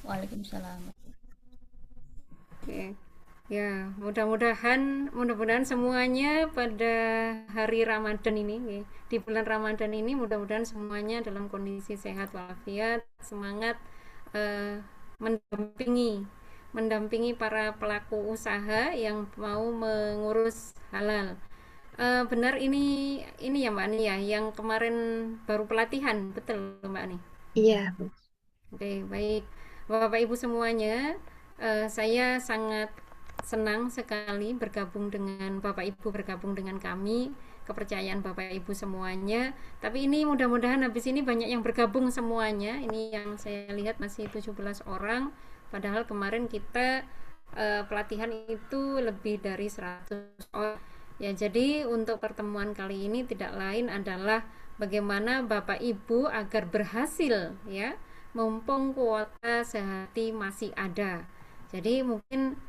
Waalaikumsalam. Oke. Ya, mudah-mudahan semuanya pada hari Ramadan ini, ya, di bulan Ramadan ini mudah-mudahan semuanya dalam kondisi sehat walafiat, semangat eh, mendampingi mendampingi para pelaku usaha yang mau mengurus halal. Benar ini ya Mbak Ani ya, yang kemarin baru pelatihan, betul Mbak Ani? Iya, Oke, baik. Bapak Ibu semuanya, saya sangat senang sekali Bapak Ibu bergabung dengan kami, kepercayaan Bapak Ibu semuanya. Tapi ini mudah-mudahan habis ini banyak yang bergabung semuanya. Ini yang saya lihat masih 17 orang, padahal kemarin kita pelatihan itu lebih dari 100 orang. Ya, jadi untuk pertemuan kali ini tidak lain adalah bagaimana Bapak Ibu agar berhasil ya, mumpung kuota sehati masih ada. Jadi mungkin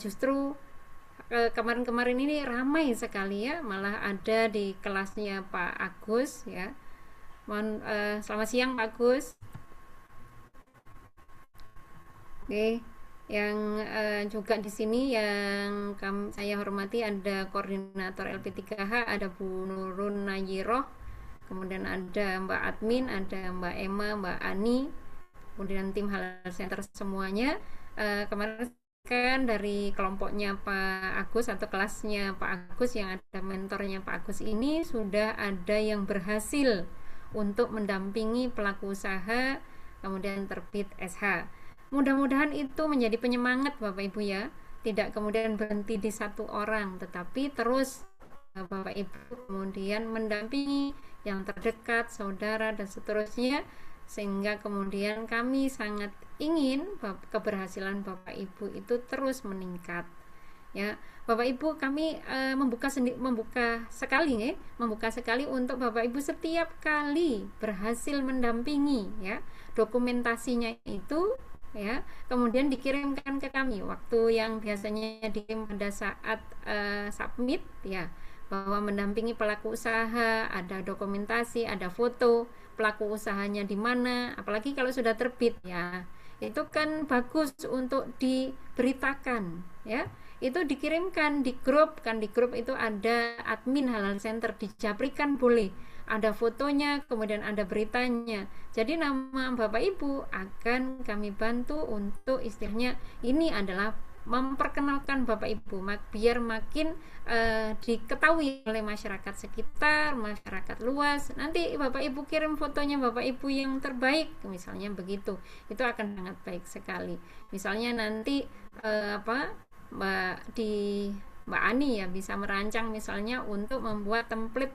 justru kemarin-kemarin ini ramai sekali ya, malah ada di kelasnya Pak Agus ya. Selamat siang Pak Agus. Oke, yang juga di sini yang saya hormati ada koordinator LP3H, ada Bu Nurun Nayiroh, kemudian ada Mbak Admin, ada Mbak Emma, Mbak Ani, kemudian tim Halal Center semuanya. Kemarin kan dari kelompoknya Pak Agus atau kelasnya Pak Agus yang ada mentornya Pak Agus ini sudah ada yang berhasil untuk mendampingi pelaku usaha kemudian terbit SH. Mudah-mudahan itu menjadi penyemangat Bapak Ibu ya, tidak kemudian berhenti di satu orang tetapi terus Bapak Ibu kemudian mendampingi yang terdekat, saudara dan seterusnya, sehingga kemudian kami sangat ingin keberhasilan Bapak Ibu itu terus meningkat ya. Bapak Ibu kami membuka sekali untuk Bapak Ibu setiap kali berhasil mendampingi ya, dokumentasinya itu ya kemudian dikirimkan ke kami waktu yang biasanya dikirim pada saat submit ya, bahwa mendampingi pelaku usaha, ada dokumentasi, ada foto pelaku usahanya di mana, apalagi kalau sudah terbit ya. Itu kan bagus untuk diberitakan ya. Itu dikirimkan di grup, kan di grup itu ada admin Halal Center, dijaprikan boleh. Ada fotonya, kemudian ada beritanya. Jadi nama Bapak Ibu akan kami bantu untuk istilahnya ini adalah memperkenalkan Bapak Ibu biar makin diketahui oleh masyarakat sekitar, masyarakat luas. Nanti Bapak Ibu kirim fotonya Bapak Ibu yang terbaik, misalnya begitu. Itu akan sangat baik sekali. Misalnya nanti Mbak Mbak Ani ya bisa merancang misalnya untuk membuat template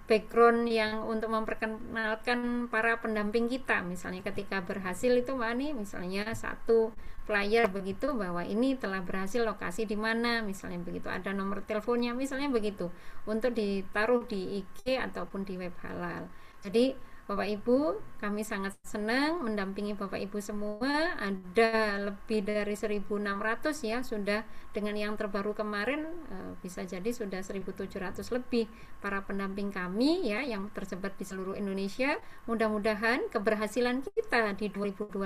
background yang untuk memperkenalkan para pendamping kita, misalnya ketika berhasil itu Mbak Ani misalnya satu flyer begitu bahwa ini telah berhasil, lokasi di mana misalnya begitu, ada nomor teleponnya misalnya begitu, untuk ditaruh di IG ataupun di web halal. Jadi Bapak Ibu, kami sangat senang mendampingi Bapak Ibu semua. Ada lebih dari 1.600 ya, sudah dengan yang terbaru kemarin bisa jadi sudah 1.700 lebih para pendamping kami ya yang tersebar di seluruh Indonesia. Mudah-mudahan keberhasilan kita di 2025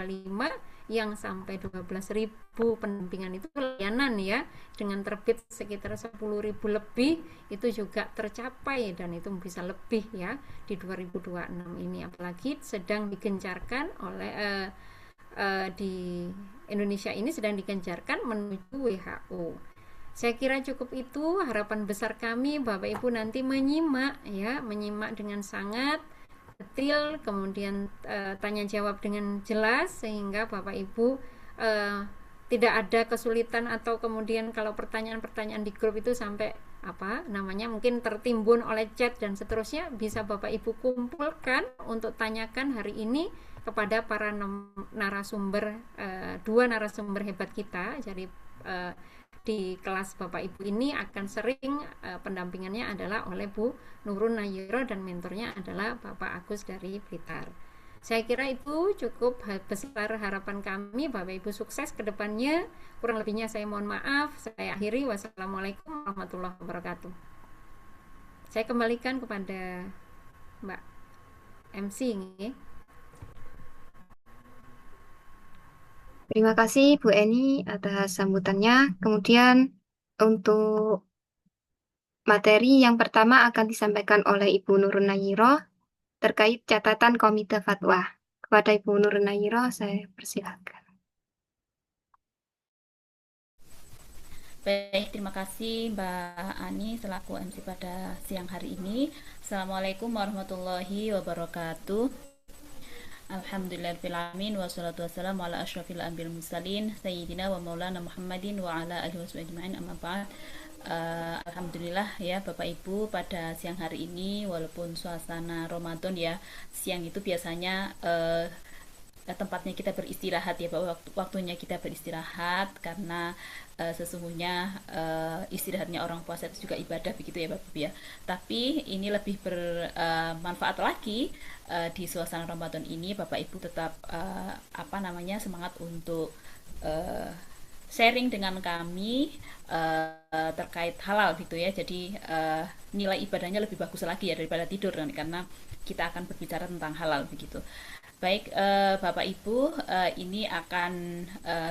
yang sampai 12.000 pendampingan itu pelayanan ya, dengan terbit sekitar 10.000 lebih itu juga tercapai, dan itu bisa lebih ya di 2026 ini, apalagi sedang digencarkan oleh di Indonesia ini sedang digencarkan menuju WHO. Saya kira cukup itu harapan besar kami, Bapak Ibu nanti menyimak ya, menyimak dengan sangat detail, kemudian tanya jawab dengan jelas sehingga Bapak Ibu tidak ada kesulitan, atau kemudian kalau pertanyaan-pertanyaan di grup itu sampai apa namanya mungkin tertimbun oleh chat dan seterusnya, bisa Bapak Ibu kumpulkan untuk tanyakan hari ini kepada para narasumber, dua narasumber hebat kita. Jadi di kelas Bapak Ibu ini akan sering pendampingannya adalah oleh Bu Nurun Nayiro dan mentornya adalah Bapak Agus dari Blitar. Saya kira itu cukup besar harapan kami. Bapak Ibu sukses ke depannya. Kurang lebihnya saya mohon maaf. Saya akhiri. Wassalamualaikum warahmatullahi wabarakatuh. Saya kembalikan kepada Mbak MC ini. Terima kasih Bu Eni atas sambutannya. Kemudian untuk materi yang pertama akan disampaikan oleh Ibu Nurun Nayiro terkait catatan Komite Fatwa. Kepada Ibu Nurun Nayiro, saya persilakan. Baik, terima kasih Mbak Ani selaku MC pada siang hari ini. Assalamualaikum warahmatullahi wabarakatuh. Alhamdulillahirrahmanirrahim. Wassalatu wassalamu ala ashrafil anbil mursalin Sayyidina wa maulana Muhammadin wa ala alihi washabihi amma ba'd. Alhamdulillah ya Bapak Ibu, pada siang hari ini walaupun suasana Ramadan ya, siang itu biasanya tempatnya kita beristirahat ya, bahwa waktunya kita beristirahat karena sesungguhnya istirahatnya orang puasa itu juga ibadah begitu ya Bapak Ibu ya. Tapi ini lebih bermanfaat lagi di suasana Ramadan ini Bapak Ibu tetap apa namanya semangat untuk uh, sharing dengan kami terkait halal gitu ya. Jadi nilai ibadahnya lebih bagus lagi ya daripada tidur karena kita akan berbicara tentang halal begitu. Baik, Bapak Ibu, ini akan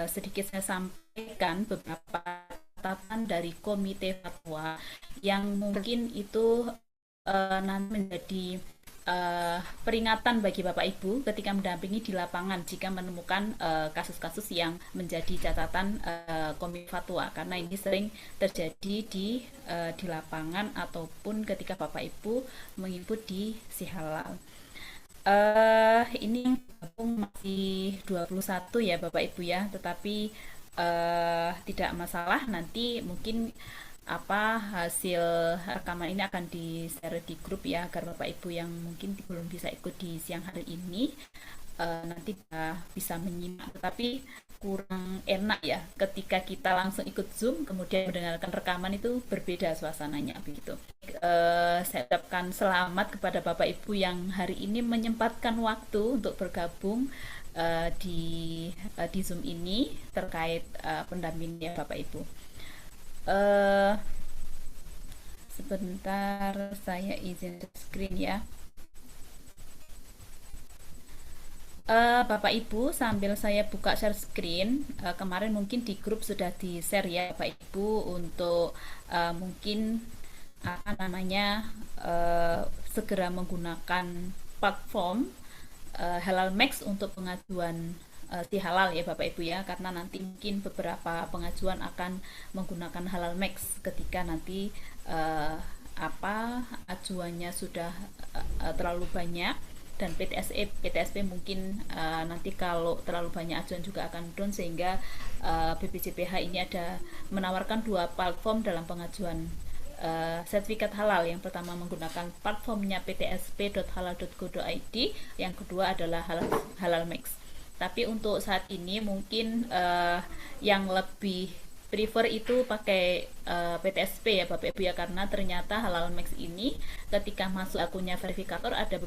sedikit saya sampaikan beberapa catatan dari Komite Fatwa yang mungkin itu nanti menjadi peringatan bagi Bapak Ibu ketika mendampingi di lapangan jika menemukan kasus-kasus yang menjadi catatan Komite Fatwa, karena ini sering terjadi di lapangan ataupun ketika Bapak Ibu mengikuti si halal. Ini yang gabung masih 21 ya Bapak Ibu ya, tetapi tidak masalah, nanti mungkin hasil rekaman ini akan di-share di grup ya, agar Bapak Ibu yang mungkin belum bisa ikut di siang hari ini nanti bisa menyimak, tetapi kurang enak ya ketika kita langsung ikut Zoom kemudian mendengarkan rekaman, itu berbeda suasananya begitu. Saya ucapkan selamat kepada Bapak Ibu yang hari ini menyempatkan waktu untuk bergabung di Zoom ini terkait pendampingnya Bapak Ibu. Uh, Sebentar saya izin screen ya. Bapak Ibu, sambil saya buka share screen, kemarin mungkin di grup sudah di share ya Bapak Ibu untuk mungkin apa namanya segera menggunakan platform Halal Max untuk pengajuan si halal ya Bapak Ibu ya, karena nanti mungkin beberapa pengajuan akan menggunakan Halal Max ketika nanti ajuannya sudah terlalu banyak, dan PTSP mungkin nanti kalau terlalu banyak ajuan juga akan down, sehingga BPJPH ini ada menawarkan dua platform dalam pengajuan sertifikat halal. Yang pertama menggunakan platformnya ptsp.halal.go.id, yang kedua adalah halal max. Tapi untuk saat ini mungkin yang lebih prefer itu pakai PTSP ya Bapak Ibu ya, karena ternyata halal max ini ketika masuk akunnya verifikator ada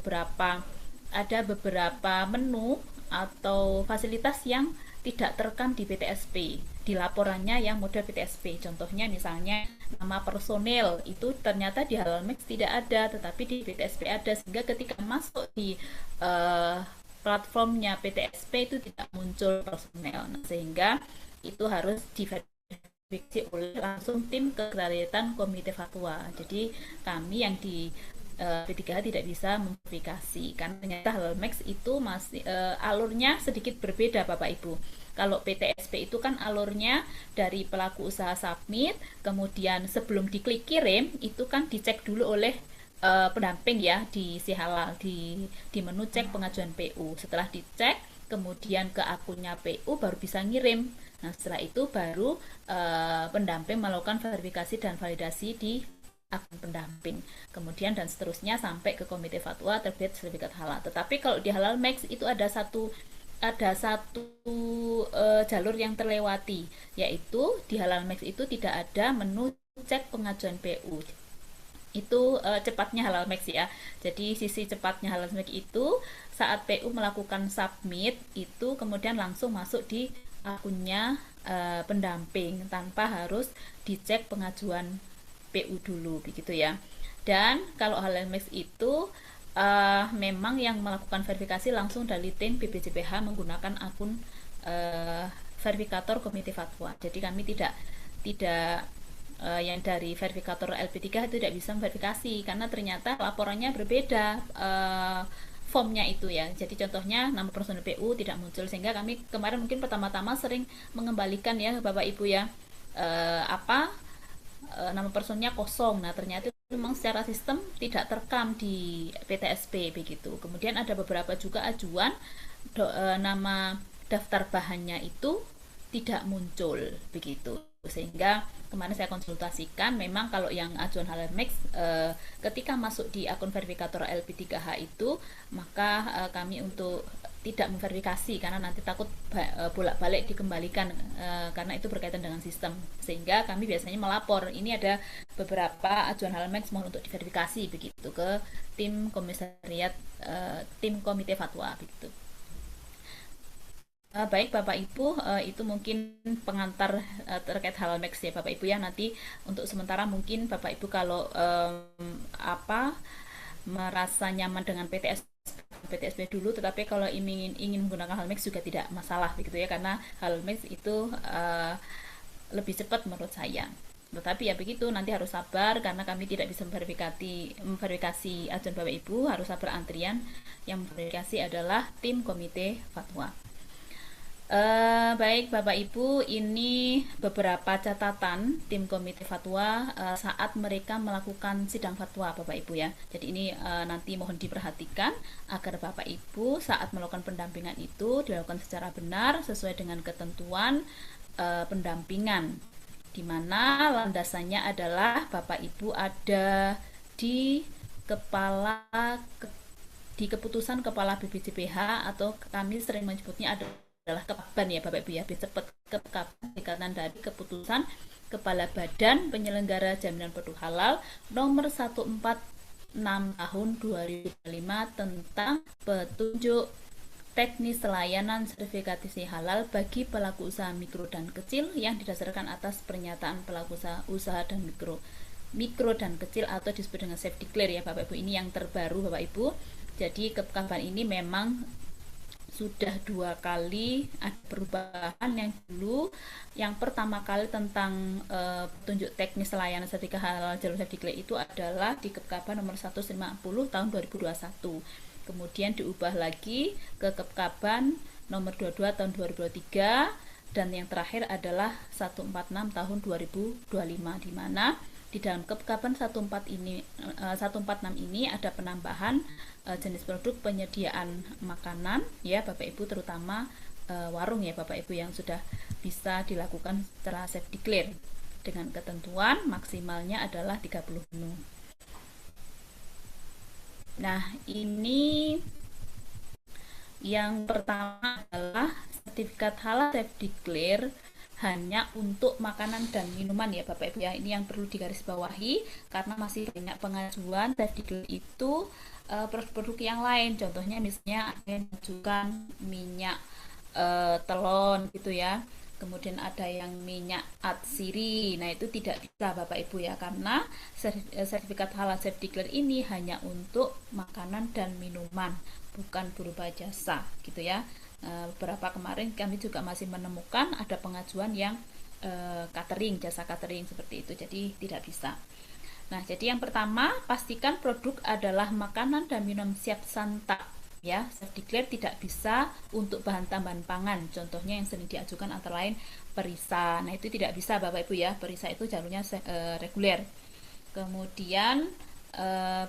beberapa menu atau fasilitas yang tidak terekam di PTSP, di laporannya yang model PTSP. Contohnya misalnya nama personel itu ternyata di Halal Max tidak ada, tetapi di PTSP ada, sehingga ketika masuk di platformnya PTSP itu tidak muncul personel. Nah, sehingga itu harus diverifikasi oleh langsung tim kekerariatan Komite Fatwa. Jadi kami yang di P3H tidak bisa memverifikasi karena ternyata Halal Max itu masih alurnya sedikit berbeda Bapak Ibu. Kalau PTSP itu kan alurnya dari pelaku usaha submit, kemudian sebelum diklik kirim itu kan dicek dulu oleh pendamping ya di si halal, di menu cek pengajuan PU. Setelah dicek kemudian ke akunnya PU baru bisa ngirim. Nah, setelah itu baru pendamping melakukan verifikasi dan validasi di akun pendamping, kemudian dan seterusnya sampai ke Komite Fatwa terbit sertifikat halal. Tetapi kalau di Halal Max itu ada satu jalur yang terlewati, yaitu di Halal Max itu tidak ada menu cek pengajuan PU. Itu cepatnya Halal Max ya. Jadi sisi cepatnya Halal Max itu saat PU melakukan submit itu kemudian langsung masuk di akunnya pendamping tanpa harus dicek pengajuan PU dulu begitu ya. Dan kalau Halal Max itu memang yang melakukan verifikasi langsung dari tim BPJPH menggunakan akun verifikator komite fatwa. Jadi kami tidak yang dari verifikator LP3 itu tidak bisa memverifikasi karena ternyata laporannya berbeda formnya itu ya. Jadi contohnya nama personil PU tidak muncul sehingga kami kemarin mungkin pertama-tama sering mengembalikan ya Bapak Ibu ya nama personnya kosong. Nah ternyata memang secara sistem tidak terekam di PTSP begitu. Kemudian ada beberapa juga ajuan nama daftar bahannya itu tidak muncul begitu, sehingga kemarin saya konsultasikan memang kalau yang ajuan halal mix ketika masuk di akun verifikator LP3H itu maka kami untuk tidak memverifikasi karena nanti takut bolak-balik dikembalikan karena itu berkaitan dengan sistem, sehingga kami biasanya melapor ini ada beberapa ajuan halal mix mohon untuk diverifikasi begitu ke tim komisariat tim komite fatwa begitu. Baik Bapak Ibu, itu mungkin pengantar terkait halal max ya Bapak Ibu ya. Nanti untuk sementara mungkin Bapak Ibu kalau merasa nyaman dengan PTSP dulu, tetapi kalau ingin menggunakan halal max juga tidak masalah begitu ya, karena halal max itu lebih cepat menurut saya. Tetapi ya begitu, nanti harus sabar karena kami tidak bisa memverifikasi ajuan Bapak Ibu, harus sabar antrian. Yang memverifikasi adalah tim komite fatwa. Baik Bapak Ibu, ini beberapa catatan tim komite fatwa saat mereka melakukan sidang fatwa Bapak Ibu ya. Jadi ini nanti mohon diperhatikan agar Bapak Ibu saat melakukan pendampingan itu dilakukan secara benar sesuai dengan ketentuan pendampingan, di mana landasannya adalah Bapak Ibu ada di keputusan kepala BPJPH atau kami sering menyebutnya adalah kepkaban ya Bapak Ibu ya, cepat kepkaban ikatan dari keputusan Kepala Badan Penyelenggara Jaminan Produk Halal nomor 146 tahun 2005 tentang petunjuk teknis layanan sertifikasi halal bagi pelaku usaha mikro dan kecil yang didasarkan atas pernyataan pelaku usaha dan mikro dan kecil atau disebut dengan self declare ya Bapak Ibu. Ini yang terbaru Bapak Ibu. Jadi kepkaban ini memang sudah 2 kali ada perubahan. Yang dulu yang pertama kali tentang petunjuk teknis layanan sertifikasi halal jalur self declare itu adalah di Kepkaban nomor 150 tahun 2021. Kemudian diubah lagi ke Kepkaban nomor 22 tahun 2023 dan yang terakhir adalah 146 tahun 2025, di mana di dalam Kepkaban 146 ini ada penambahan jenis produk penyediaan makanan ya Bapak Ibu, terutama warung ya Bapak Ibu yang sudah bisa dilakukan secara self declare dengan ketentuan maksimalnya adalah 30 menu. Nah, ini yang pertama adalah sertifikat halal self declare hanya untuk makanan dan minuman ya Bapak Ibu ya. Ini yang perlu digarisbawahi karena masih banyak pengajuan self declare itu produk-produk yang lain. Contohnya misalnya ada yang mengajukan minyak telon gitu ya. Kemudian ada yang minyak atsiri. Nah, itu tidak bisa Bapak Ibu ya, karena sertifikat halal self declare ini hanya untuk makanan dan minuman, bukan berupa jasa gitu ya. Beberapa kemarin kami juga masih menemukan ada pengajuan yang catering, jasa catering seperti itu, jadi tidak bisa. Nah, jadi yang pertama pastikan produk adalah makanan dan minum siap santap ya. Self declare tidak bisa untuk bahan tambahan pangan. Contohnya yang sering diajukan antara lain perisa. Nah, itu tidak bisa Bapak Ibu ya. Perisa itu jalurnya reguler. Kemudian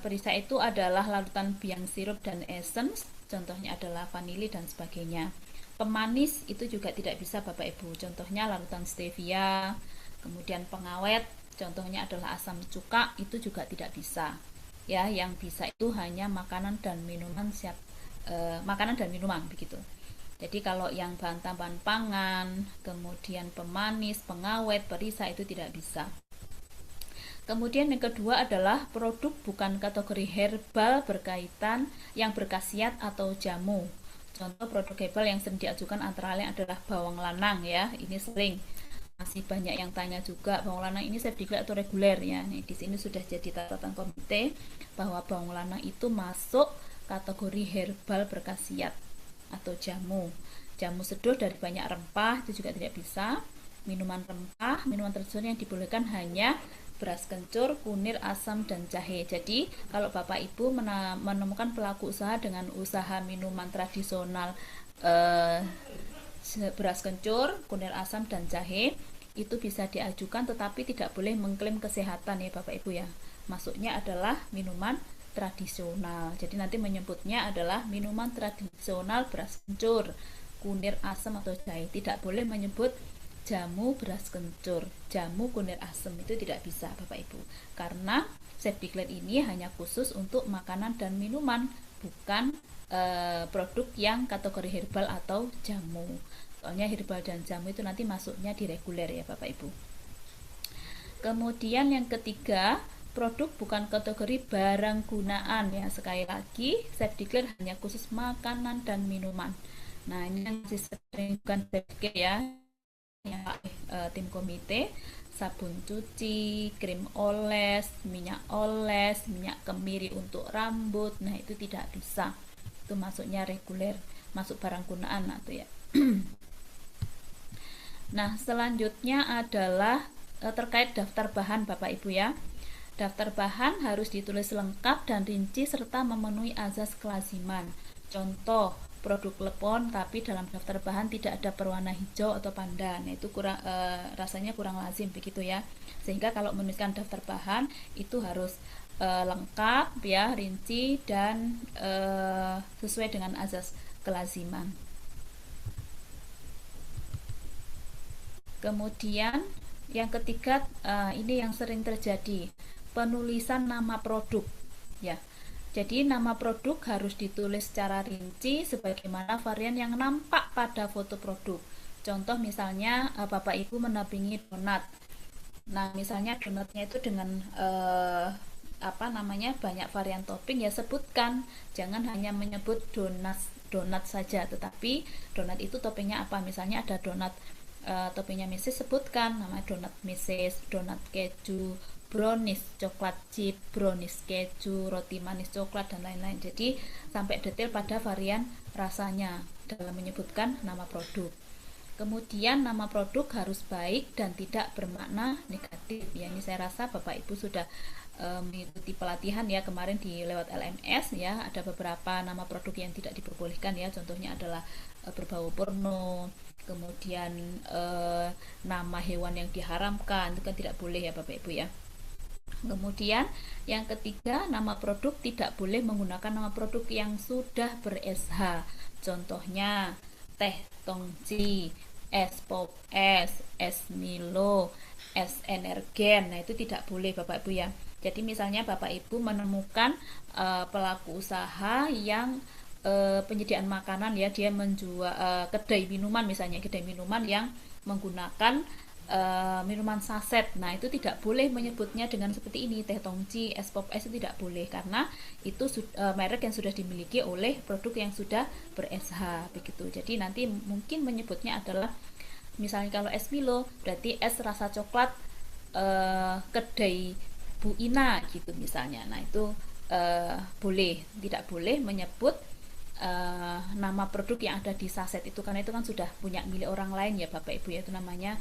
perisa itu adalah larutan biang sirup dan essence. Contohnya adalah vanili dan sebagainya. Pemanis itu juga tidak bisa Bapak Ibu. Contohnya larutan stevia. Kemudian pengawet, contohnya adalah asam cuka, itu juga tidak bisa. Ya, yang bisa itu hanya makanan dan minuman siap makanan dan minuman begitu. Jadi kalau yang bahan tambahan pangan, kemudian pemanis, pengawet, perisa itu tidak bisa. Kemudian yang kedua adalah produk bukan kategori herbal berkaitan yang berkhasiat atau jamu. Contoh produk herbal yang sering diajukan antara lain adalah bawang lanang ya. Ini sering masih banyak yang tanya juga, bawang lanang ini self declare atau reguler ya. Nih, di sini sudah jadi catatan komite bahwa bawang lanang itu masuk kategori herbal berkhasiat atau jamu. Jamu seduh dari banyak rempah itu juga tidak bisa. Minuman rempah, minuman tradisional yang dibolehkan hanya beras kencur, kunir, asam, dan jahe. Jadi kalau Bapak Ibu menemukan pelaku usaha dengan usaha minuman tradisional eh, beras kencur, kunir asam, dan jahe, itu bisa diajukan, tetapi tidak boleh mengklaim kesehatan ya Bapak Ibu ya. Masuknya adalah minuman tradisional. Jadi nanti menyebutnya adalah minuman tradisional beras kencur, kunir asam atau jahe. Tidak boleh menyebut jamu beras kencur, jamu kunir asam, itu tidak bisa Bapak Ibu. Karena Safety Glade ini hanya khusus untuk makanan dan minuman, bukan produk yang kategori herbal atau jamu. Soalnya herbal dan jamu itu nanti masuknya di reguler ya Bapak Ibu. Kemudian yang ketiga, produk bukan kategori barang gunaan ya. Sekali lagi, Safety Glade hanya khusus makanan dan minuman. Nah, ini yang sering bukan Safety Glade ya. Tim komite, sabun cuci, krim oles, minyak kemiri untuk rambut. Nah, itu tidak bisa. Itu masuknya reguler, masuk barang gunaan atau ya. Nah, selanjutnya adalah terkait daftar bahan Bapak Ibu ya. Daftar bahan harus ditulis lengkap dan rinci serta memenuhi azas kelaziman. Contoh, produk klepon tapi dalam daftar bahan tidak ada berwarna hijau atau pandan. Nah, itu rasanya kurang lazim begitu ya. Sehingga kalau menuliskan daftar bahan itu harus lengkap ya, rinci dan sesuai dengan azas kelaziman. Kemudian yang ketiga, ini yang sering terjadi, penulisan nama produk ya. Jadi nama produk harus ditulis secara rinci sebagaimana varian yang nampak pada foto produk. Contoh misalnya Bapak Ibu mendampingi donat. Nah, misalnya donatnya itu dengan banyak varian topping ya, sebutkan. Jangan hanya menyebut donat saja, tetapi donat itu toppingnya apa. Misalnya ada donat toppingnya Mrs, sebutkan nama donat Mrs, donat keju, brownies coklat chip, brownies keju, roti manis coklat, dan lain-lain. Jadi sampai detail pada varian rasanya dalam menyebutkan nama produk. Kemudian nama produk harus baik dan tidak bermakna negatif ya. Ini saya rasa Bapak Ibu sudah mengikuti pelatihan ya kemarin di lewat LMS ya. Ada beberapa nama produk yang tidak diperbolehkan ya. Contohnya adalah berbau porno, kemudian nama hewan yang diharamkan, itu kan tidak boleh ya Bapak Ibu ya. Kemudian yang ketiga, nama produk tidak boleh menggunakan nama produk yang sudah ber-SH. Contohnya teh tongji, es pop es Milo, es energen. Nah, itu tidak boleh Bapak Ibu ya. Jadi misalnya Bapak Ibu menemukan pelaku usaha yang penyediaan makanan ya, dia menjual kedai minuman, misalnya kedai minuman yang menggunakan minuman saset. Nah, itu tidak boleh menyebutnya dengan seperti ini, teh tongji, es pop es, itu tidak boleh karena itu merek yang sudah dimiliki oleh produk yang sudah ber-SH begitu. Jadi nanti mungkin menyebutnya adalah misalnya kalau es Milo berarti es rasa coklat kedai Bu Ina gitu misalnya. Nah, itu boleh, tidak boleh menyebut nama produk yang ada di saset itu, karena itu kan sudah punya milik orang lain ya Bapak Ibu ya. Itu namanya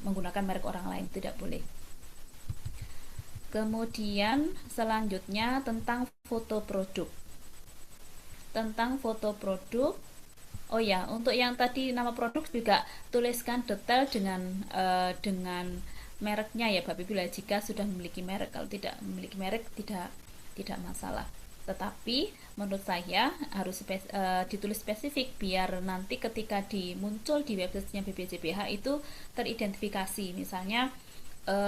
menggunakan merek orang lain, tidak boleh. Kemudian selanjutnya tentang foto produk. Oh ya, untuk yang tadi nama produk juga tuliskan detail dengan mereknya ya Bapak Ibu. Jika sudah memiliki merek, kalau tidak memiliki merek tidak masalah. Tetapi menurut saya harus ditulis spesifik biar nanti ketika muncul di websitenya BPJPH itu teridentifikasi. Misalnya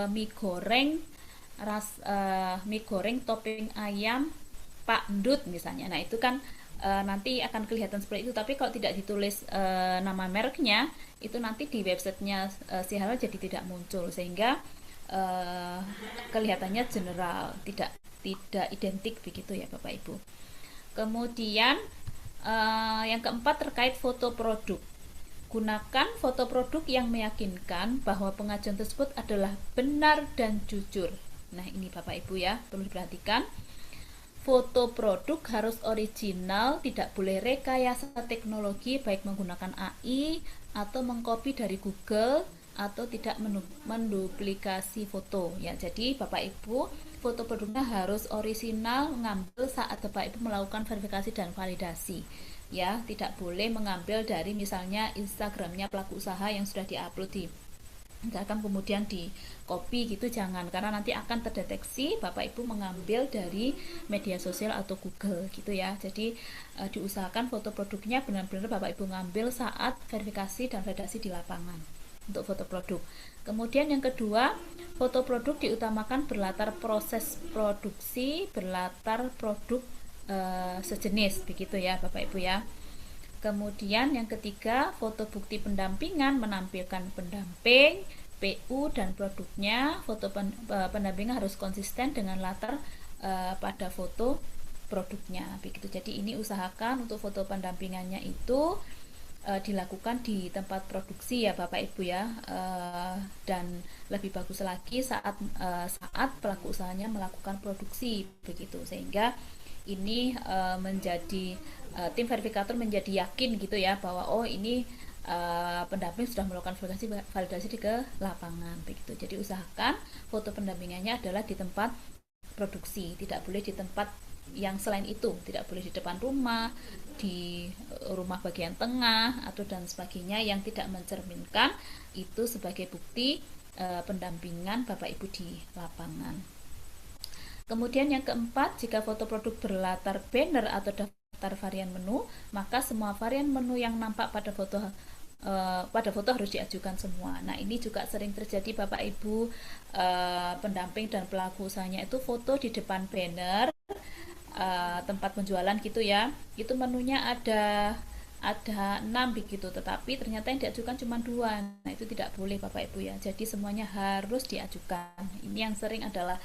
mie goreng topping ayam Pak Ndut misalnya. Nah, itu kan nanti akan kelihatan seperti itu. Tapi kalau tidak ditulis nama mereknya, itu nanti di websitenya si halal jadi tidak muncul, sehingga kelihatannya general, tidak identik begitu ya Bapak Ibu. Kemudian yang keempat terkait foto produk. Gunakan foto produk yang meyakinkan bahwa pengajuan tersebut adalah benar dan jujur. Nah, ini Bapak Ibu ya, perlu diperhatikan. foto produk harus original, tidak boleh rekayasa teknologi baik menggunakan AI atau mengcopy dari Google atau tidak menduplikasi foto ya. Jadi Bapak Ibu, foto produknya harus original, ngambil saat Bapak Ibu melakukan verifikasi dan validasi ya. Tidak boleh mengambil dari misalnya Instagramnya pelaku usaha yang sudah diupload di misalkan kemudian di copy gitu, jangan, karena nanti akan terdeteksi Bapak Ibu mengambil dari media sosial atau Google gitu ya. Jadi diusahakan foto produknya benar-benar Bapak Ibu ngambil saat verifikasi dan validasi di lapangan untuk foto produk. Kemudian yang kedua, foto produk diutamakan berlatar proses produksi, berlatar produk sejenis begitu ya Bapak Ibu ya. Kemudian yang ketiga, foto bukti pendampingan menampilkan pendamping, PU dan produknya. Foto pendampingan harus konsisten dengan latar pada foto produknya. Begitu. Jadi ini usahakan untuk foto pendampingannya itu dilakukan di tempat produksi ya Bapak Ibu ya. Dan lebih bagus lagi saat pelaku usahanya melakukan produksi begitu, sehingga ini menjadi tim verifikator menjadi yakin gitu ya bahwa oh ini pendamping sudah melakukan validasi di ke lapangan begitu. Jadi usahakan foto pendampingannya adalah di tempat produksi, tidak boleh di tempat yang selain itu, tidak boleh di depan rumah, di rumah bagian tengah atau dan sebagainya yang tidak mencerminkan itu sebagai bukti pendampingan Bapak Ibu di lapangan. Kemudian yang keempat, jika foto produk berlatar banner atau daftar varian menu, maka semua varian menu yang nampak pada foto harus diajukan semua. Nah, ini juga sering terjadi Bapak Ibu, pendamping dan pelaku usahanya itu foto di depan banner tempat penjualan gitu ya. Itu menunya ada 6 begitu, tetapi ternyata yang diajukan cuma 2. Nah, itu tidak boleh Bapak Ibu ya. Jadi semuanya harus diajukan. Ini yang sering adalah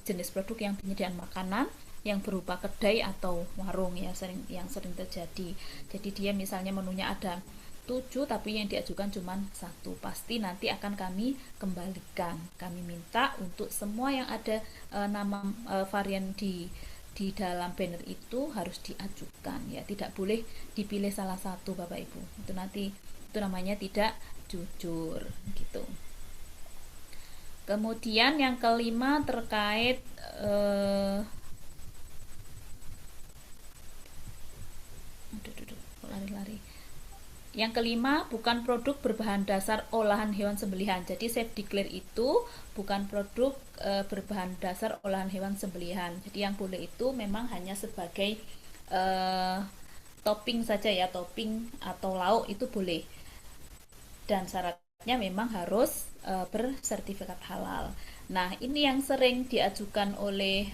jenis produk yang penyediaan makanan yang berupa kedai atau warung ya, yang sering terjadi. Jadi dia misalnya menunya ada 7 tapi yang diajukan cuma 1, pasti nanti akan kami kembalikan. Kami minta untuk semua yang ada nama varian di dalam banner itu harus diajukan ya, tidak boleh dipilih salah satu Bapak Ibu. Itu nanti itu namanya tidak jujur gitu. Kemudian yang kelima terkait lari-lari. Yang kelima, bukan produk berbahan dasar olahan hewan sembelihan. Jadi safe declare itu bukan produk berbahan dasar olahan hewan sembelihan. Jadi yang boleh itu memang hanya sebagai topping saja ya, topping atau lauk itu boleh. Dan syaratnya memang harus bersertifikat halal. Nah, ini yang sering diajukan oleh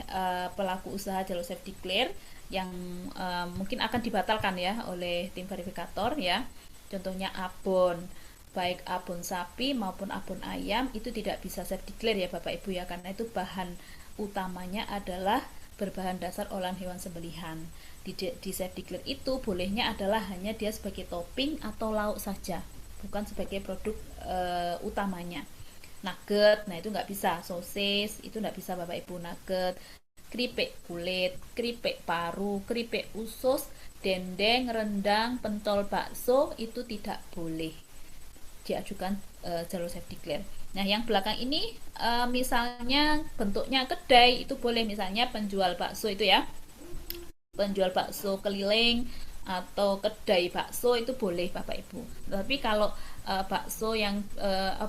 pelaku usaha jalur safe declare yang mungkin akan dibatalkan ya oleh tim verifikator ya. Contohnya abon, baik abon sapi maupun abon ayam itu tidak bisa safe declare ya Bapak Ibu ya, karena itu bahan utamanya adalah berbahan dasar olahan hewan sembelihan. Di safe declare itu bolehnya adalah hanya dia sebagai topping atau lauk saja, bukan sebagai produk utamanya. Nugget, nah itu nggak bisa. Sosis itu nggak bisa Bapak Ibu. Nugget, keripik kulit, keripik paru, keripik usus, dendeng, rendang, pentol bakso itu tidak boleh diajukan jalur safe declare. Nah, yang belakang ini misalnya bentuknya kedai itu boleh, misalnya penjual bakso itu ya. Penjual bakso keliling atau kedai bakso itu boleh Bapak Ibu. Tapi kalau bakso yang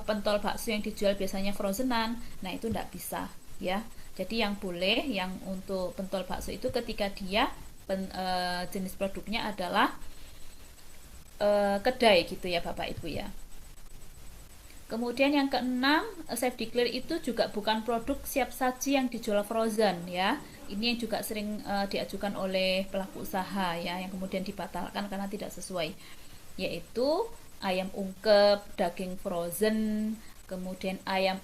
pentol bakso yang dijual biasanya frozenan, nah itu tidak bisa ya. Jadi yang boleh yang untuk pentol bakso itu ketika dia jenis produknya adalah kedai gitu ya Bapak Ibu ya. Kemudian yang keenam, safe declare itu juga bukan produk siap saji yang dijual frozen ya. Ini yang juga sering diajukan oleh pelaku usaha ya, yang kemudian dibatalkan karena tidak sesuai. Yaitu ayam ungkep, daging frozen, kemudian ayam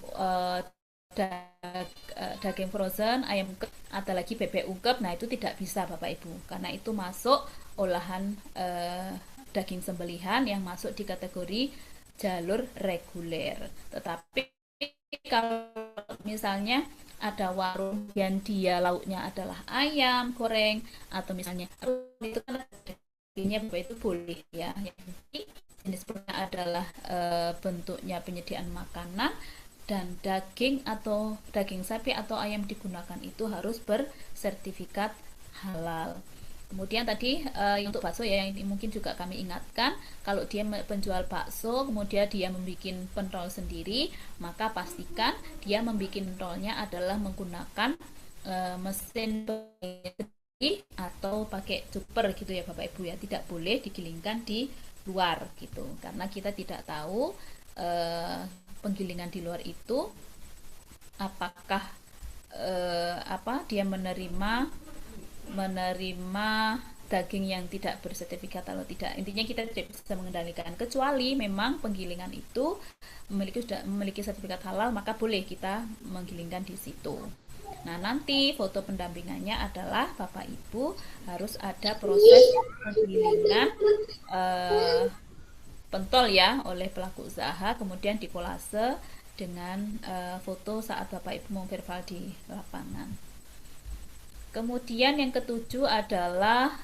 daging frozen, ayam ungkep, ada lagi bebek ungkep. Nah, itu tidak bisa Bapak Ibu karena itu masuk olahan daging sembelihan yang masuk di kategori jalur reguler. Tetapi kalau misalnya ada warung yang dia lauknya adalah ayam goreng atau misalnya itu kan dagingnya Bapak itu boleh ya. Yang penting jenis produknya adalah bentuknya penyediaan makanan dan daging atau daging sapi atau ayam digunakan itu harus bersertifikat halal. Kemudian tadi untuk bakso ya, ini mungkin juga kami ingatkan, kalau dia penjual bakso kemudian dia membuat pentol sendiri, maka pastikan dia membuat pentolnya adalah menggunakan mesin atau pakai chopper gitu ya Bapak Ibu ya, tidak boleh digilingkan di luar gitu, karena kita tidak tahu penggilingan di luar itu apakah dia menerima daging yang tidak bersertifikat atau tidak. Intinya kita tidak bisa mengendalikan, kecuali memang penggilingan itu sudah memiliki sertifikat halal, maka boleh kita menggilingkan di situ. Nah, nanti foto pendampingannya adalah Bapak Ibu harus ada proses penggilingan pentol ya oleh pelaku usaha, kemudian dikolase dengan foto saat Bapak Ibu memverifal di lapangan. Kemudian yang ketujuh adalah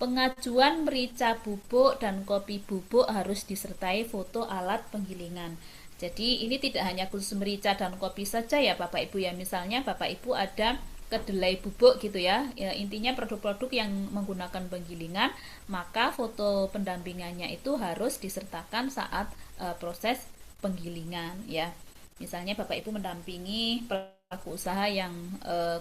pengajuan merica bubuk dan kopi bubuk harus disertai foto alat penggilingan. Jadi ini tidak hanya khusus merica dan kopi saja ya Bapak Ibu ya. Misalnya Bapak Ibu ada kedelai bubuk gitu ya, intinya produk-produk yang menggunakan penggilingan, maka foto pendampingannya itu harus disertakan saat proses penggilingan ya. Misalnya Bapak Ibu mendampingi pelaku usaha yang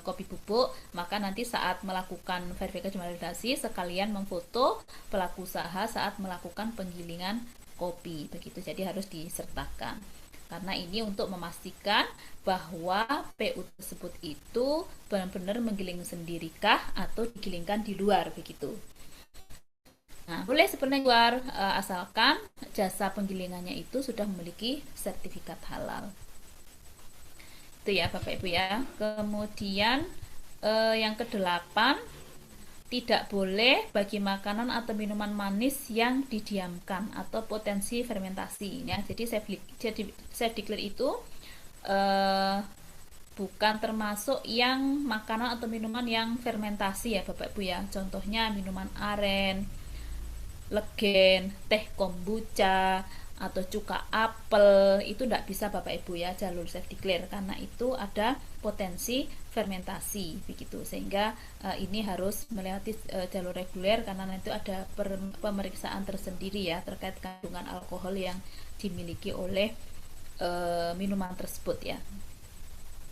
kopi bubuk, maka nanti saat melakukan verifikasi validasi sekalian memfoto pelaku usaha saat melakukan penggilingan kopi begitu. Jadi harus disertakan. Karena ini untuk memastikan bahwa PU tersebut itu benar-benar menggiling sendirikah atau digilingkan di luar begitu. Nah, boleh sebenarnya luar asalkan jasa penggilingannya itu sudah memiliki sertifikat halal. Itu ya Bapak Ibu ya. Kemudian yang kedelapan, tidak boleh bagi makanan atau minuman manis yang didiamkan atau potensi fermentasi ya. Jadi safe declare itu bukan termasuk yang makanan atau minuman yang fermentasi ya Bapak Ibu ya. Contohnya minuman aren, legen, teh kombucha atau cuka apel, itu tidak bisa Bapak Ibu ya jalur safe declare, karena itu ada potensi fermentasi begitu, sehingga ini harus melewati jalur reguler, karena itu ada pemeriksaan tersendiri ya terkait kandungan alkohol yang dimiliki oleh minuman tersebut ya.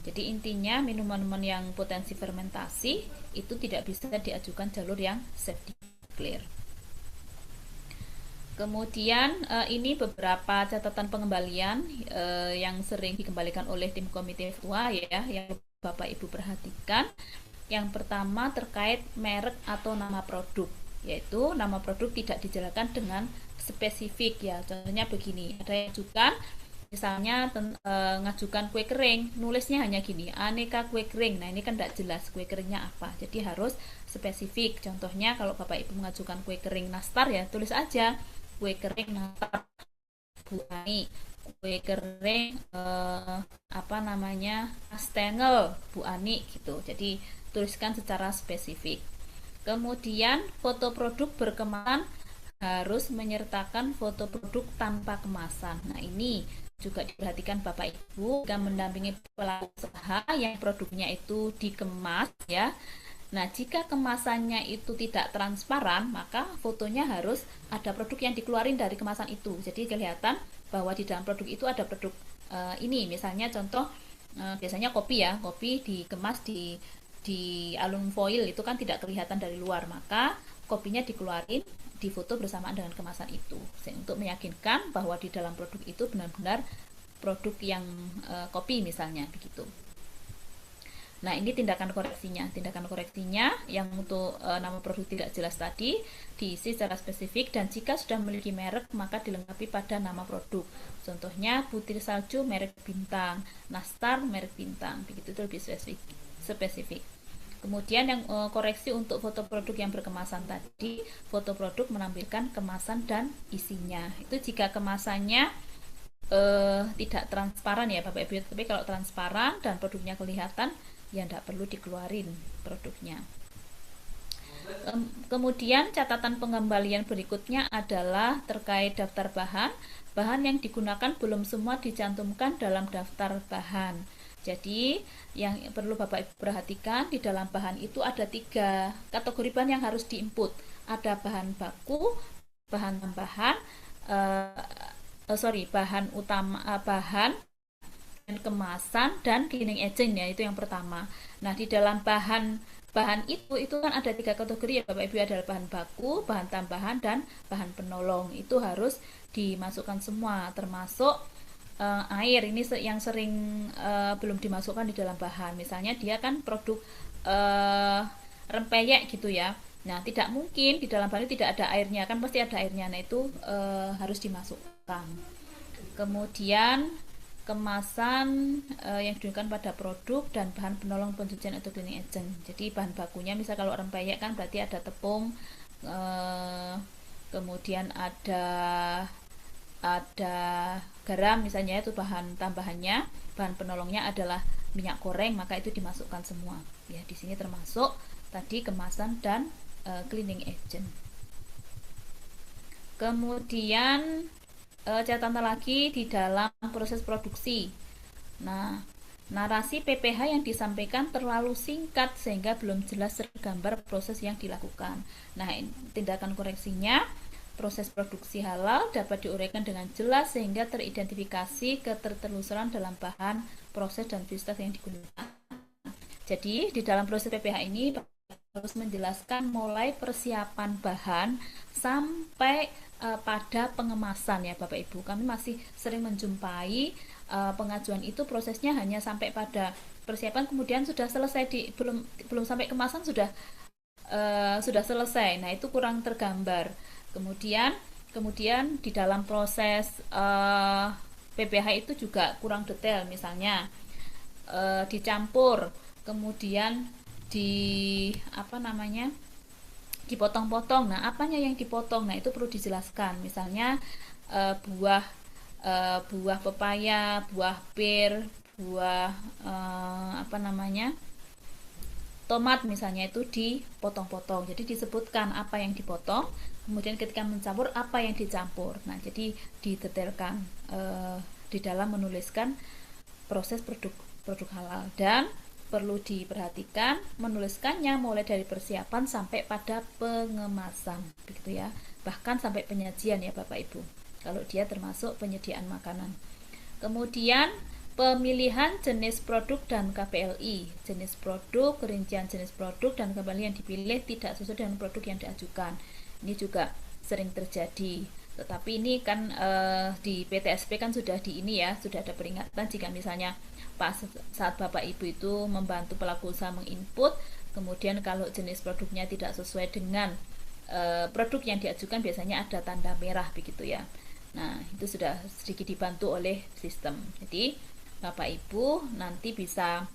Jadi intinya minuman-minuman yang potensi fermentasi itu tidak bisa diajukan jalur yang safe declare. Kemudian ini beberapa catatan pengembalian yang sering dikembalikan oleh tim komite FUA ya, yang Bapak Ibu perhatikan. Yang pertama terkait merek atau nama produk, yaitu nama produk tidak dijelaskan dengan spesifik ya. Contohnya begini, ada yang ajukan misalnya ngajukan kue kering, nulisnya hanya gini, aneka kue kering. Nah ini kan tidak jelas kue keringnya apa, jadi harus spesifik. Contohnya kalau Bapak Ibu mengajukan kue kering nastar ya, tulis aja kue kering nastar Bu Ani, kue kering kastengel Bu Ani gitu. Jadi tuliskan secara spesifik. Kemudian foto produk berkemasan harus menyertakan foto produk tanpa kemasan. Nah ini juga diperhatikan Bapak Ibu jika mendampingi pelaku usaha yang produknya itu dikemas ya. Nah, jika kemasannya itu tidak transparan, maka fotonya harus ada produk yang dikeluarin dari kemasan itu. Jadi kelihatan bahwa di dalam produk itu ada produk ini. Misalnya contoh biasanya kopi ya, kopi dikemas di aluminium foil itu kan tidak kelihatan dari luar, maka kopinya dikeluarin, difoto bersamaan dengan kemasan itu untuk meyakinkan bahwa di dalam produk itu benar-benar produk yang kopi misalnya begitu. Nah ini tindakan koreksinya yang untuk nama produk tidak jelas tadi diisi secara spesifik, dan jika sudah memiliki merek maka dilengkapi pada nama produk. Contohnya butir salju merek bintang, nastar merek bintang, begitu itu lebih spesifik. Kemudian yang koreksi untuk foto produk yang berkemasan tadi, foto produk menampilkan kemasan dan isinya. Itu jika kemasannya tidak transparan ya Bapak Ibu. Tapi kalau transparan dan produknya kelihatan, ya tidak perlu dikeluarin produknya. Kemudian catatan pengembalian berikutnya adalah terkait daftar bahan. Bahan yang digunakan belum semua dicantumkan dalam daftar bahan. Jadi yang perlu Bapak Ibu perhatikan, di dalam bahan itu ada 3 kategori bahan yang harus diinput. Ada bahan baku, bahan tambahan, bahan utama, bahan dan kemasan dan cleaning agent ya, itu yang pertama. Nah, di dalam bahan bahan itu kan ada 3 kategori ya Bapak Ibu, adalah bahan baku, bahan tambahan dan bahan penolong. Itu harus dimasukkan semua, termasuk air ini yang sering belum dimasukkan di dalam bahan. Misalnya dia kan produk rempeyek gitu ya. Nah, tidak mungkin di dalam bahan itu tidak ada airnya, kan pasti ada airnya. Nah, itu harus dimasukkan. Kemudian kemasan yang digunakan pada produk dan bahan penolong pencucian atau cleaning agent. Jadi bahan bakunya misal kalau rempeyek kan berarti ada tepung, kemudian ada garam misalnya, itu bahan tambahannya. Bahan penolongnya adalah minyak goreng, maka itu dimasukkan semua. Ya, di sini termasuk tadi kemasan dan cleaning agent. Kemudian catatan lagi di dalam proses produksi. Nah, narasi PPH yang disampaikan terlalu singkat sehingga belum jelas tergambar proses yang dilakukan. Nah, tindakan koreksinya, proses produksi halal dapat diuraikan dengan jelas sehingga teridentifikasi ketertelusuran dalam bahan, proses, dan fasilitas yang digunakan. Jadi, di dalam proses PPH ini harus menjelaskan mulai persiapan bahan sampai pada pengemasan ya Bapak Ibu. Kami masih sering menjumpai pengajuan itu prosesnya hanya sampai pada persiapan, kemudian sudah selesai, belum sampai kemasan sudah selesai. Nah, itu kurang tergambar. Kemudian di dalam proses PPH itu juga kurang detail, misalnya dicampur, kemudian dipotong-potong. Nah, apanya yang dipotong? Nah, itu perlu dijelaskan. Misalnya buah pepaya, buah pir, buah tomat misalnya, itu dipotong-potong. Jadi disebutkan apa yang dipotong, kemudian ketika mencampur apa yang dicampur. Nah, jadi didetailkan di dalam menuliskan proses produk halal. Dan perlu diperhatikan menuliskannya mulai dari persiapan sampai pada pengemasan, begitu ya. Bahkan sampai penyajian ya Bapak Ibu, kalau dia termasuk penyediaan makanan. Kemudian pemilihan jenis produk dan KPLI. Jenis produk, rincian jenis produk dan KPLI yang dipilih tidak sesuai dengan produk yang diajukan. Ini juga sering terjadi. Tetapi ini kan di PTSP kan sudah sudah ada peringatan jika misalnya saat Bapak Ibu itu membantu pelaku usaha menginput, kemudian kalau jenis produknya tidak sesuai dengan produk yang diajukan, biasanya ada tanda merah begitu ya. Nah, itu sudah sedikit dibantu oleh sistem. Jadi Bapak Ibu nanti bisa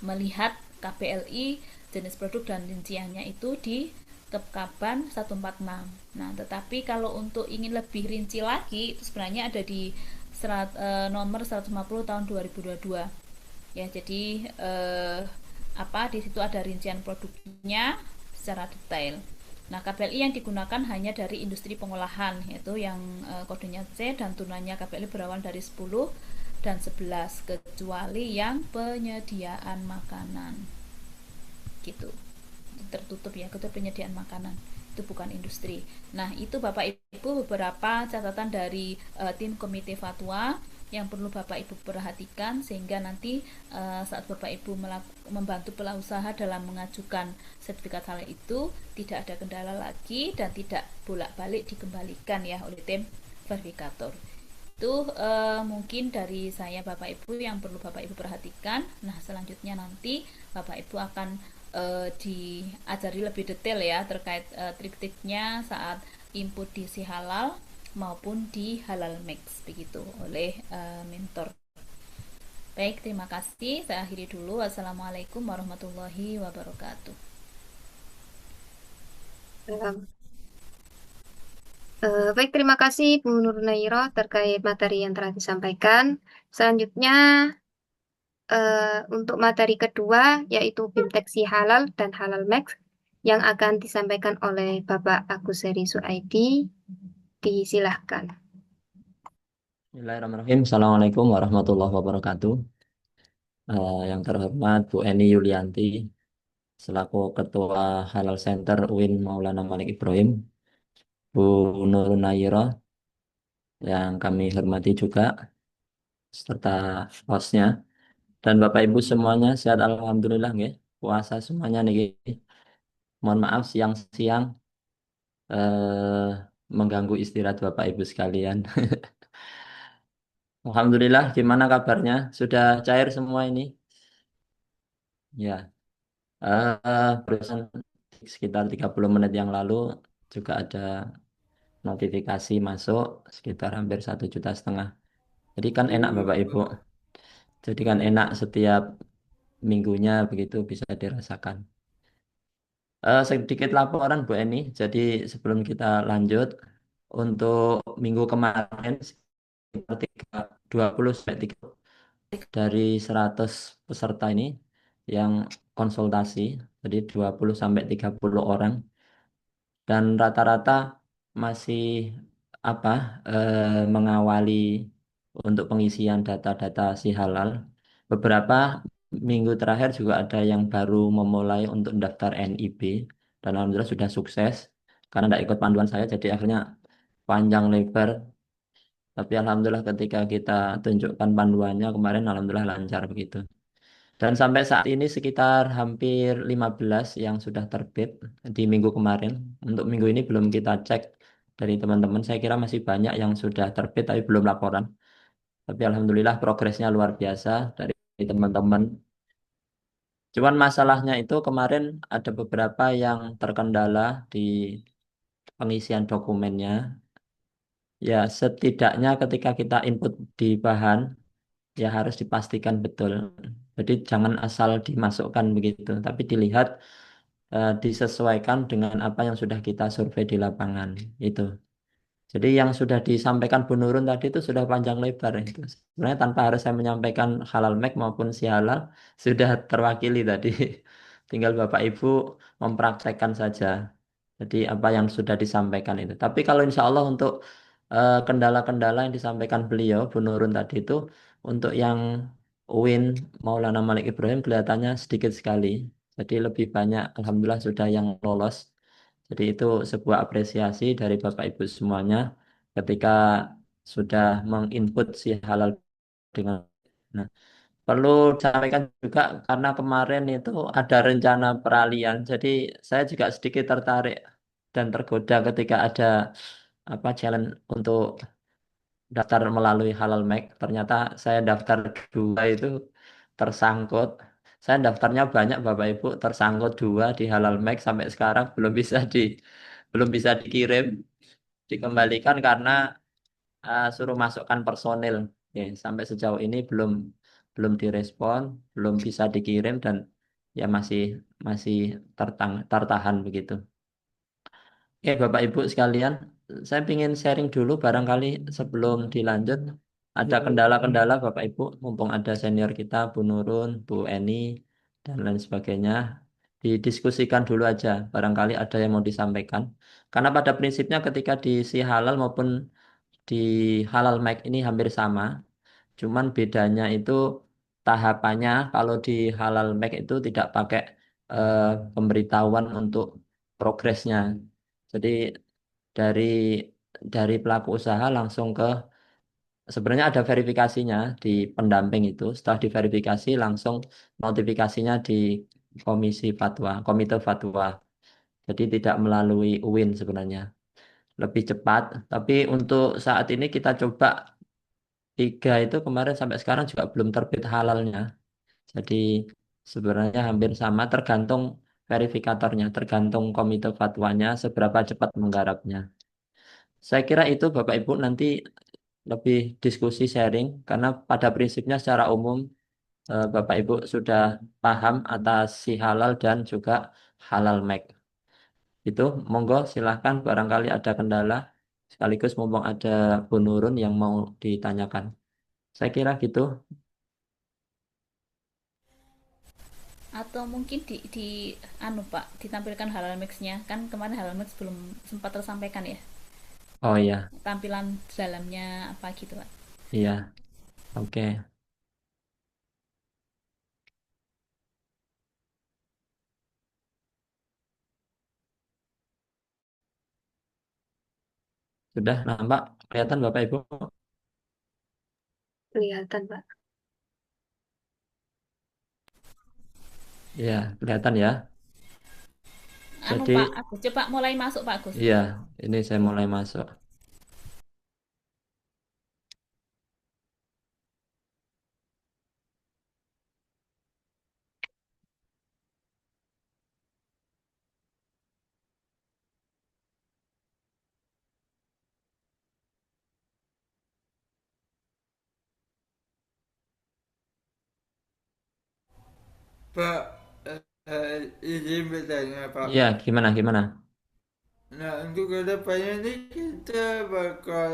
melihat KPLI jenis produk dan rinciannya itu di Kepkaban 146. Nah, tetapi kalau untuk ingin lebih rinci lagi, itu sebenarnya ada di nomor 150 tahun 2022. Ya, jadi di situ ada rincian produknya secara detail. Nah, KPLI yang digunakan hanya dari industri pengolahan, yaitu yang kodenya C, dan tunanya KPLI berawal dari 10 dan 11, kecuali yang penyediaan makanan. Gitu. Tertutup ya, itu penyediaan makanan. Itu bukan industri. Nah, itu Bapak Ibu beberapa catatan dari tim komite fatwa yang perlu Bapak Ibu perhatikan, sehingga nanti saat Bapak Ibu membantu pelaku usaha dalam mengajukan sertifikat halal itu tidak ada kendala lagi dan tidak bolak-balik dikembalikan ya oleh tim verifikator. Itu mungkin dari saya Bapak Ibu yang perlu Bapak Ibu perhatikan. Nah, selanjutnya nanti Bapak Ibu akan diajari lebih detail ya terkait trik-triknya saat input di si halal maupun di halal mix begitu oleh mentor. Baik, terima kasih. Saya akhiri dulu. Wassalamualaikum warahmatullahi wabarakatuh. Baik, terima kasih Bu Nur Nairo terkait materi yang telah disampaikan. Selanjutnya, untuk materi kedua, yaitu BIMTeksi Halal dan Halal Max, yang akan disampaikan oleh Bapak Agus Heri Suaidi. Disilahkan. Bismillahirrahmanirrahim. Assalamualaikum warahmatullahi wabarakatuh. Yang terhormat Bu Eni Yulianti, selaku Ketua Halal Center UIN Maulana Malik Ibrahim, Bu Nurun Nayira, yang kami hormati juga, serta hostnya, dan Bapak Ibu semuanya sehat Alhamdulillah nggih. Puasa semuanya nih. Mohon maaf siang-siang eh, mengganggu istirahat Bapak Ibu sekalian. Alhamdulillah, gimana kabarnya? Sudah cair semua ini? Ya. Barusan sekitar 30 menit yang lalu juga ada notifikasi masuk sekitar hampir 1,5 juta. Jadi kan enak Bapak Ibu. Jadi kan enak setiap minggunya begitu bisa dirasakan. Sedikit laporan Bu Eni. Jadi sebelum kita lanjut, untuk minggu kemarin sekitar 20 sampai 30 dari 100 peserta ini yang konsultasi, jadi 20 sampai 30 orang. Dan rata-rata masih apa mengawali untuk pengisian data-data si halal. Beberapa minggu terakhir juga ada yang baru memulai untuk daftar NIB dan alhamdulillah sudah sukses karena tidak ikut panduan saya jadi akhirnya panjang lebar. Tapi alhamdulillah ketika kita tunjukkan panduannya kemarin alhamdulillah lancar begitu. Dan sampai saat ini sekitar hampir 15 yang sudah terbit di minggu kemarin. Untuk minggu ini belum kita cek dari teman-teman. Saya kira masih banyak yang sudah terbit tapi belum laporan. Tapi alhamdulillah progresnya luar biasa dari teman-teman. Cuman masalahnya itu kemarin ada beberapa yang terkendala di pengisian dokumennya. Ya setidaknya ketika kita input di bahan ya harus dipastikan betul. Jadi jangan asal dimasukkan begitu, tapi dilihat disesuaikan dengan apa yang sudah kita survei di lapangan itu. Jadi yang sudah disampaikan Bu Nurun tadi itu sudah panjang lebar itu. Sebenarnya tanpa harus saya menyampaikan halal make maupun si halal sudah terwakili tadi. Tinggal Bapak Ibu mempraktekkan saja. Jadi apa yang sudah disampaikan itu. Tapi kalau insya Allah untuk kendala-kendala yang disampaikan beliau Bu Nurun tadi itu untuk yang UIN Maulana Malik Ibrahim kelihatannya sedikit sekali. Jadi lebih banyak Alhamdulillah sudah yang lolos. Jadi itu sebuah apresiasi dari Bapak Ibu semuanya ketika sudah menginput si halal dengan. Nah, perlu disampaikan juga karena kemarin itu ada rencana peralihan. Jadi saya juga sedikit tertarik dan tergoda ketika ada apa challenge untuk daftar melalui Halal Make. Ternyata saya daftar dua itu tersangkut. Saya daftarnya banyak Bapak Ibu, tersangkut dua di Halal Make sampai sekarang belum bisa dikirim, dikembalikan karena suruh masukkan personil. Ya, sampai sejauh ini belum direspon, belum bisa dikirim dan ya masih masih tertahan begitu. Oke, Bapak Ibu sekalian, saya ingin sharing dulu barangkali sebelum dilanjut. Ada kendala-kendala Bapak Ibu, mumpung ada senior kita, Bu Nurun, Bu Eni, dan lain sebagainya. Didiskusikan dulu aja, barangkali ada yang mau disampaikan. Karena pada prinsipnya ketika di si halal maupun di halal make ini hampir sama. Cuman bedanya itu tahapannya kalau di halal make itu tidak pakai eh, pemberitahuan untuk progresnya. Jadi dari pelaku usaha langsung ke sebenarnya ada verifikasinya di pendamping itu. Setelah diverifikasi langsung notifikasinya di komisi fatwa, komite fatwa. Jadi tidak melalui UIN sebenarnya. Lebih cepat. Tapi untuk saat ini kita coba tiga itu kemarin sampai sekarang juga belum terbit halalnya. Jadi sebenarnya hampir sama tergantung verifikatornya, tergantung komite fatwanya seberapa cepat menggarapnya. Saya kira itu Bapak Ibu nanti lebih diskusi sharing karena pada prinsipnya secara umum Bapak Ibu sudah paham atas si halal dan juga halal make. Itu monggo silahkan barangkali ada kendala. Sekaligus mumpung ada Bu Nurun yang mau ditanyakan. Saya kira gitu. Atau mungkin di anu Pak, ditampilkan halal mixnya. Kan kemarin halal mix belum sempat tersampaikan ya. Oh iya, Tampilan dalamnya apa gitu Pak. iya, oke. Sudah nampak kelihatan Bapak Ibu? Kelihatan, Pak. Iya, kelihatan ya. Anu Jadi, Pak Agus, coba mulai masuk Pak Agus. iya, ini saya mulai masuk. Pak, izin bertanya Pak. Iya, gimana, gimana? Nah, untuk kedepannya nih kita bakal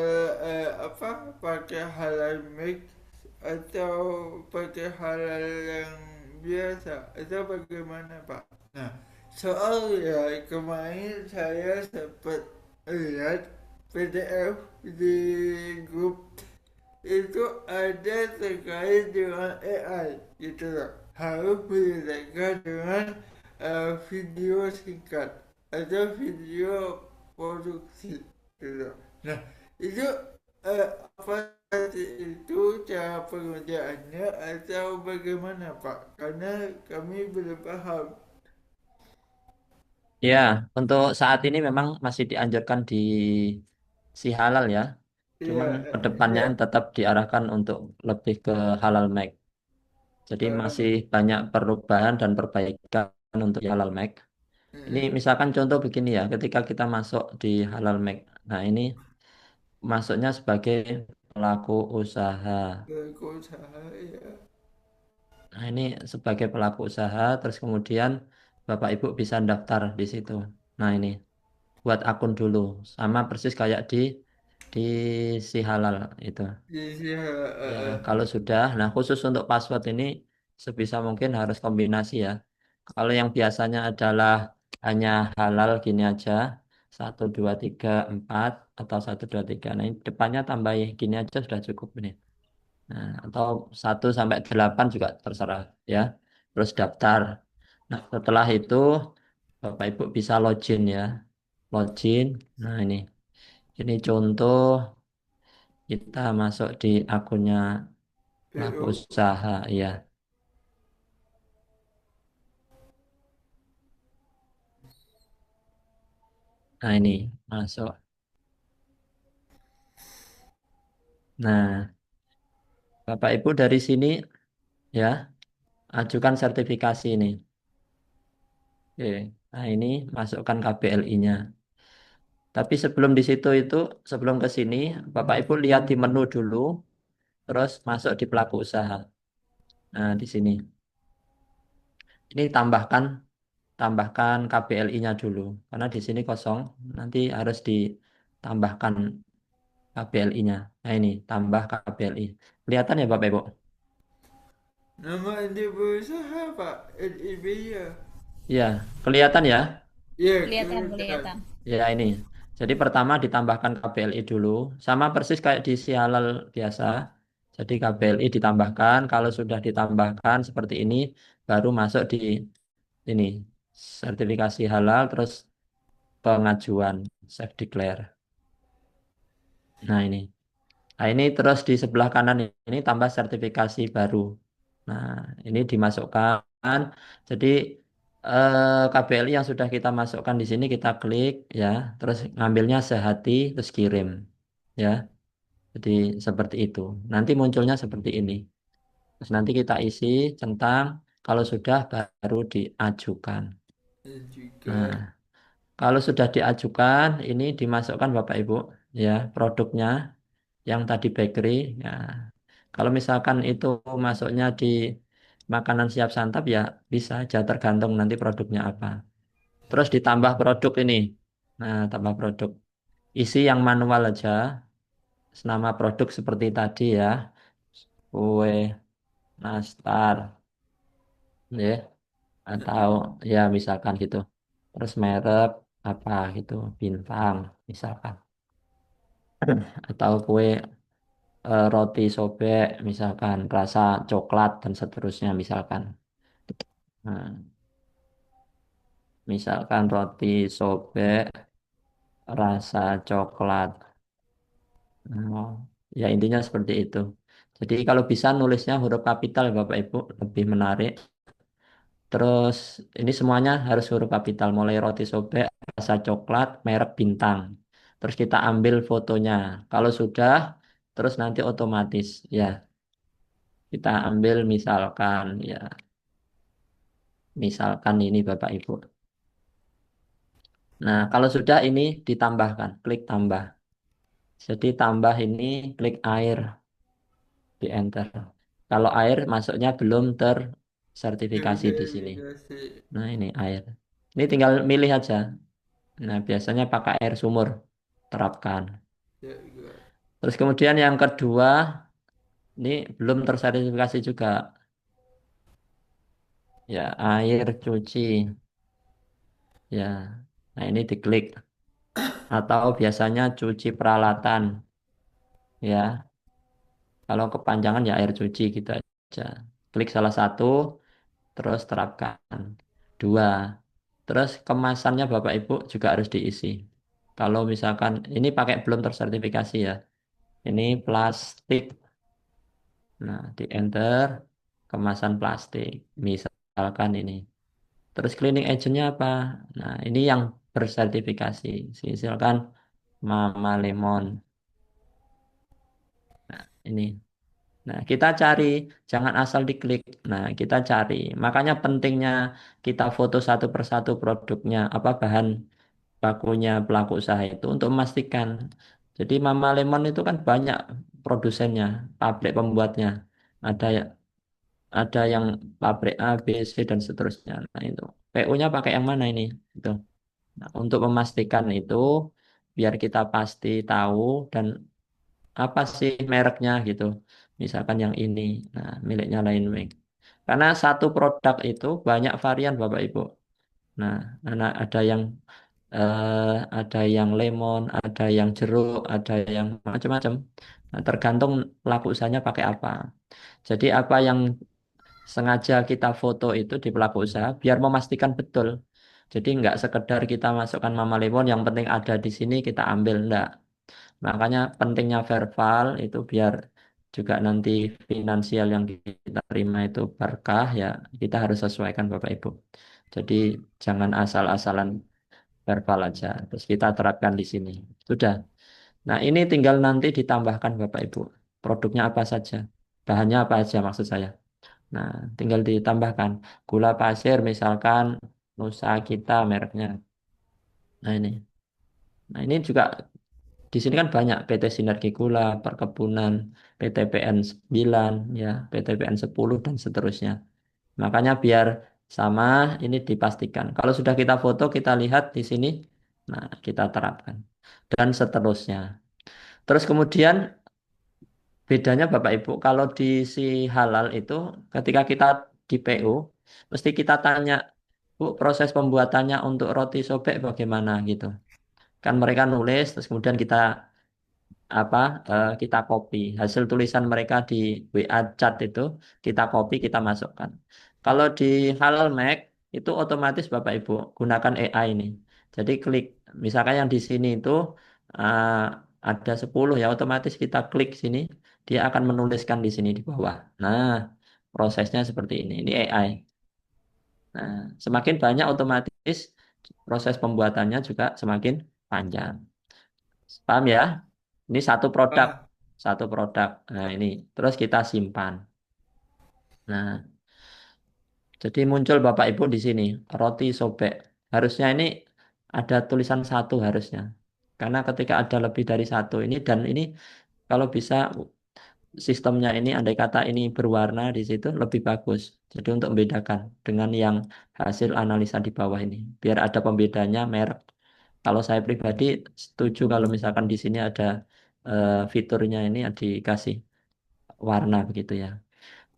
apa pakai halal mix atau pakai halal yang biasa atau bagaimana Pak? Nah, soalnya kemarin saya sempat lihat PDF di grup itu ada terkait dengan AI gitu loh, harus menyesuaikan dengan video singkat atau video produksi gitu. Nah itu apa itu cara pengerjaannya atau bagaimana Pak? Karena kami belum paham. Ya, untuk saat ini memang masih dianjurkan di si halal ya. Iya, Cuman kedepannya iya, tetap diarahkan untuk lebih ke halal make. Jadi eh, masih banyak perubahan dan perbaikan untuk halal make. Ini misalkan contoh begini ya, ketika kita masuk di halal make. Nah, ini masuknya sebagai pelaku usaha. berusaha ya. Nah, ini sebagai pelaku usaha, terus kemudian Bapak Ibu bisa daftar di situ. Nah, ini buat akun dulu, sama persis kayak di si halal itu. Jadi Ya, kalau sudah, nah khusus untuk password ini sebisa mungkin harus kombinasi ya. Kalau yang biasanya adalah hanya halal gini aja, 1, 2, 3, 4 atau 1, 2, 3. Nah, ini depannya tambah gini aja sudah cukup ini. Nah, atau 1 sampai 8 juga terserah ya. Terus daftar. Nah, setelah itu Bapak Ibu bisa login ya. Login. Nah, ini contoh kita masuk di akunnya pelaku PO. usaha ya. Nah, ini masuk. Nah, Bapak Ibu dari sini ya, ajukan sertifikasi ini. Oke. Nah, ini masukkan KBLI-nya. Tapi sebelum di situ itu, sebelum ke sini, Bapak Ibu lihat di menu dulu, terus masuk di pelaku usaha. Nah, di sini. Ini tambahkan KBLI-nya dulu. Karena di sini kosong, nanti harus ditambahkan KBLI-nya. Nah, ini tambah KBLI. Kelihatan ya Bapak Ibu? Nama ente berusaha Pak, NIB ya. Iya, kelihatan ya? Iya, Kelihatan, kelihatan. kelihatan. Ya, ini. Jadi pertama ditambahkan KBLI dulu. Sama persis kayak di si halal biasa. Jadi KBLI ditambahkan. Kalau sudah ditambahkan seperti ini, baru masuk di ini. Sertifikasi halal, terus pengajuan. Self declare. Nah, ini. Nah, ini terus di sebelah kanan ini tambah sertifikasi baru. Nah, ini dimasukkan. Jadi KBLI yang sudah kita masukkan di sini kita klik ya, terus ngambilnya sehati terus kirim ya. Jadi seperti itu. Nanti munculnya seperti ini. Terus nanti kita isi centang kalau sudah baru diajukan. Dan Nah, juga kalau sudah diajukan ini dimasukkan Bapak Ibu ya produknya yang tadi bakery. Ya, kalau misalkan itu masuknya di makanan siap santap ya bisa aja tergantung nanti produknya apa. Terus ditambah produk ini. Nah, tambah produk. isi yang manual aja, nama produk seperti tadi ya, kue nastar, ya, atau ya misalkan gitu. Terus merek apa gitu, bintang misalkan. Atau kue roti sobek misalkan rasa coklat dan seterusnya misalkan. Nah, misalkan roti sobek rasa coklat. Oh, ya intinya seperti itu. Jadi kalau bisa nulisnya huruf kapital Bapak Ibu lebih menarik. Terus ini semuanya harus huruf kapital mulai roti sobek rasa coklat merek bintang. Terus kita ambil fotonya. Kalau sudah terus nanti otomatis ya kita ambil misalkan ini Bapak Ibu. Nah, kalau sudah ini ditambahkan, klik tambah. Jadi tambah ini klik air di enter. Kalau air masuknya belum tersertifikasi di sini. Verifikasi. Nah, ini air. Ini tinggal milih aja. Nah, biasanya pakai air sumur. Terapkan. Ya, enggak. Terus kemudian yang kedua, ini belum tersertifikasi juga. Ya, air cuci. Ya, nah ini diklik. Atau biasanya cuci peralatan. Ya, kalau kepanjangan ya air cuci gitu aja. Klik salah satu, terus terapkan. Dua, terus kemasannya Bapak Ibu juga harus diisi. Kalau misalkan ini pakai belum tersertifikasi ya. Ini plastik. Nah, di enter kemasan plastik. Misalkan ini. Terus cleaning agentnya apa? Nah, ini yang bersertifikasi. Misalkan Mama Lemon. Nah, ini. Nah, kita cari, jangan asal diklik. Nah, kita cari. Makanya pentingnya kita foto satu persatu produknya, apa bahan bakunya pelaku usaha itu untuk memastikan. Jadi Mama Lemon itu kan banyak produsennya, pabrik pembuatnya. Ada ada yang pabrik A, B, C dan seterusnya. Nah, itu. PU-nya pakai yang mana ini? Itu. Nah, untuk memastikan itu biar kita pasti tahu dan apa sih mereknya gitu. Misalkan yang ini. Nah, miliknya Lainwing. Karena satu produk itu banyak varian Bapak Ibu. Nah, ada yang ada yang lemon, ada yang jeruk, ada yang macam-macam. Nah, tergantung pelaku usahanya pakai apa. Jadi apa yang sengaja kita foto itu di pelaku usaha biar memastikan betul. Jadi nggak sekedar kita masukkan Mama Lemon, yang penting ada di sini kita ambil, enggak. Makanya pentingnya verbal itu biar juga nanti finansial yang kita terima itu berkah ya kita harus sesuaikan Bapak Ibu. Jadi jangan asal-asalan verbal aja. Terus kita terapkan di sini. Sudah. Nah, ini tinggal nanti ditambahkan Bapak Ibu. Produknya apa saja? Bahannya apa aja maksud saya. Nah, tinggal ditambahkan. Gula pasir misalkan Nusa kita mereknya. Nah, ini. Nah, ini juga di sini kan banyak PT Sinergi Gula, Perkebunan, PT PN 9, ya, PT PN 10 dan seterusnya. Makanya biar sama ini dipastikan. Kalau sudah kita foto, kita lihat di sini, nah kita terapkan. Dan seterusnya. Terus kemudian bedanya Bapak Ibu, kalau di si halal itu ketika kita di PO, mesti kita tanya, Bu, proses pembuatannya untuk roti sobek bagaimana gitu. Kan mereka nulis, terus kemudian apa kita copy hasil tulisan mereka di WA chat itu kita copy kita masukkan. Kalau di Halal Mac itu otomatis Bapak Ibu gunakan AI ini. Jadi klik misalkan yang di sini itu eh, ada 10 ya otomatis kita klik sini dia akan menuliskan di sini di bawah. Nah, prosesnya seperti ini. Ini AI. Nah, semakin banyak otomatis proses pembuatannya juga semakin panjang. Paham ya? Ini Ah, satu produk. Nah, ini terus kita simpan. Nah, jadi muncul Bapak Ibu di sini, roti sobek. Harusnya ini ada tulisan satu harusnya. Karena ketika ada lebih dari satu ini dan ini kalau bisa sistemnya ini andai kata ini berwarna di situ lebih bagus. Jadi untuk membedakan dengan yang hasil analisa di bawah ini, biar ada pembedanya merek. Kalau saya pribadi setuju kalau misalkan di sini ada fiturnya ini dikasih warna begitu ya.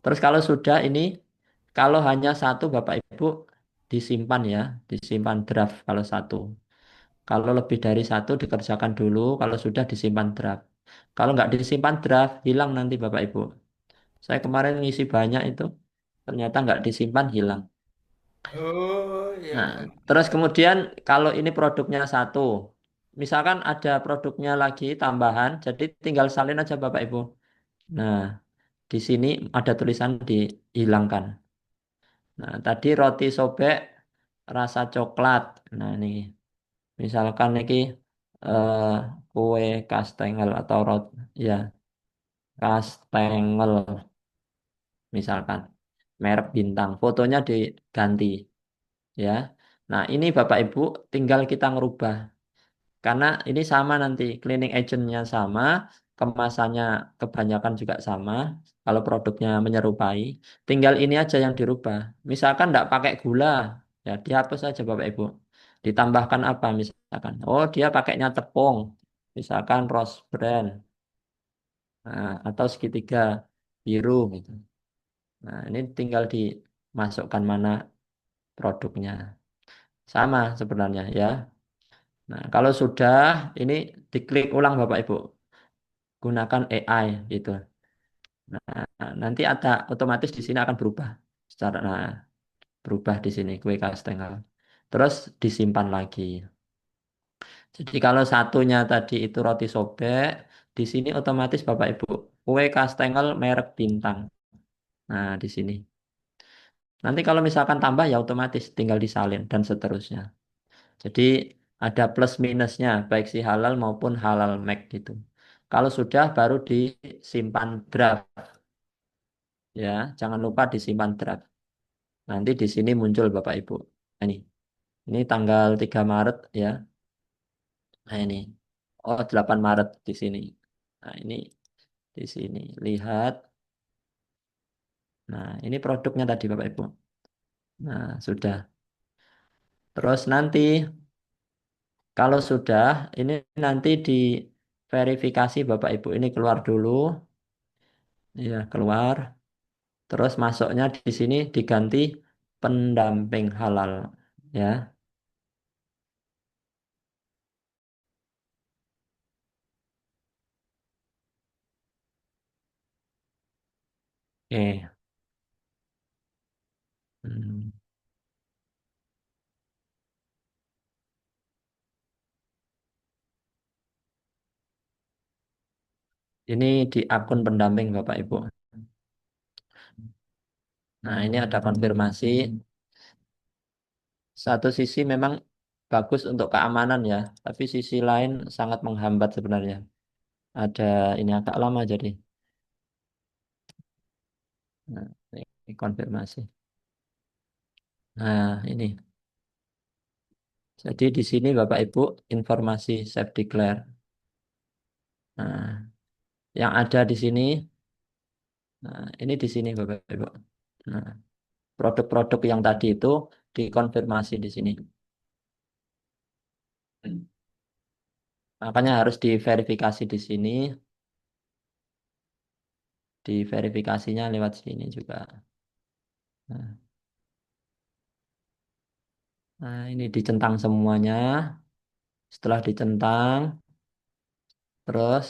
Terus kalau sudah ini, kalau hanya satu Bapak Ibu disimpan ya, disimpan draft kalau satu. Kalau lebih dari satu dikerjakan dulu, kalau sudah disimpan draft. Kalau nggak disimpan draft, hilang nanti Bapak Ibu. Saya kemarin ngisi banyak itu, ternyata nggak disimpan, hilang. Oh, iya Nah, benar. terus kemudian kalau ini produknya satu, misalkan ada produknya lagi tambahan, jadi tinggal salin aja Bapak Ibu. Nah, di sini ada tulisan dihilangkan. Nah, tadi roti sobek rasa coklat. Nah, ini misalkan ini eh, kue kastengel atau roti ya kastengel misalkan merek bintang. Fotonya diganti ya. Nah, ini Bapak Ibu tinggal kita ngerubah karena ini sama nanti cleaning agentnya sama, kemasannya kebanyakan juga sama. Kalau produknya menyerupai, tinggal ini aja yang dirubah. Misalkan tidak pakai gula, ya dihapus saja Bapak Ibu. Ditambahkan apa misalkan? Oh dia pakainya tepung, misalkan rose brand, nah, atau segitiga biru gitu. Nah ini tinggal dimasukkan mana produknya. Sama sebenarnya ya. Nah kalau sudah ini diklik ulang Bapak Ibu, gunakan AI gitu. Nah, nanti ada otomatis di sini akan berubah secara berubah di sini kue kastengel. Terus disimpan lagi. Jadi kalau satunya tadi itu roti sobek, di sini otomatis Bapak Ibu kue kastengel merek bintang. Nah, di sini. Nanti kalau misalkan tambah ya otomatis tinggal disalin dan seterusnya. Jadi ada plus minusnya baik si halal maupun halal make gitu. Kalau sudah baru disimpan draft ya, jangan lupa disimpan draft. Nanti di sini muncul Bapak Ibu. Ini tanggal 3 Maret ya. Nah ini. Oh 8 Maret di sini. Nah ini di sini. Lihat. Nah ini produknya tadi Bapak Ibu. Nah sudah. Terus nanti kalau sudah ini nanti di verifikasi Bapak Ibu ini keluar dulu. Ya keluar. Terus masuknya di sini diganti pendamping halal. Ya. Oke. Hmm. Ini di akun pendamping Bapak Ibu. Nah ini ada konfirmasi. Satu sisi memang bagus untuk keamanan ya, tapi sisi lain sangat menghambat sebenarnya. Ada ini agak lama jadi. Nah, ini konfirmasi. Nah, ini. Jadi di sini Bapak Ibu informasi self declare. Nah, yang ada di sini, nah, ini di sini Bapak Ibu. Nah, produk-produk yang tadi itu dikonfirmasi di sini. Makanya harus diverifikasi di sini, diverifikasinya lewat sini juga. Nah, ini dicentang semuanya. Setelah dicentang, terus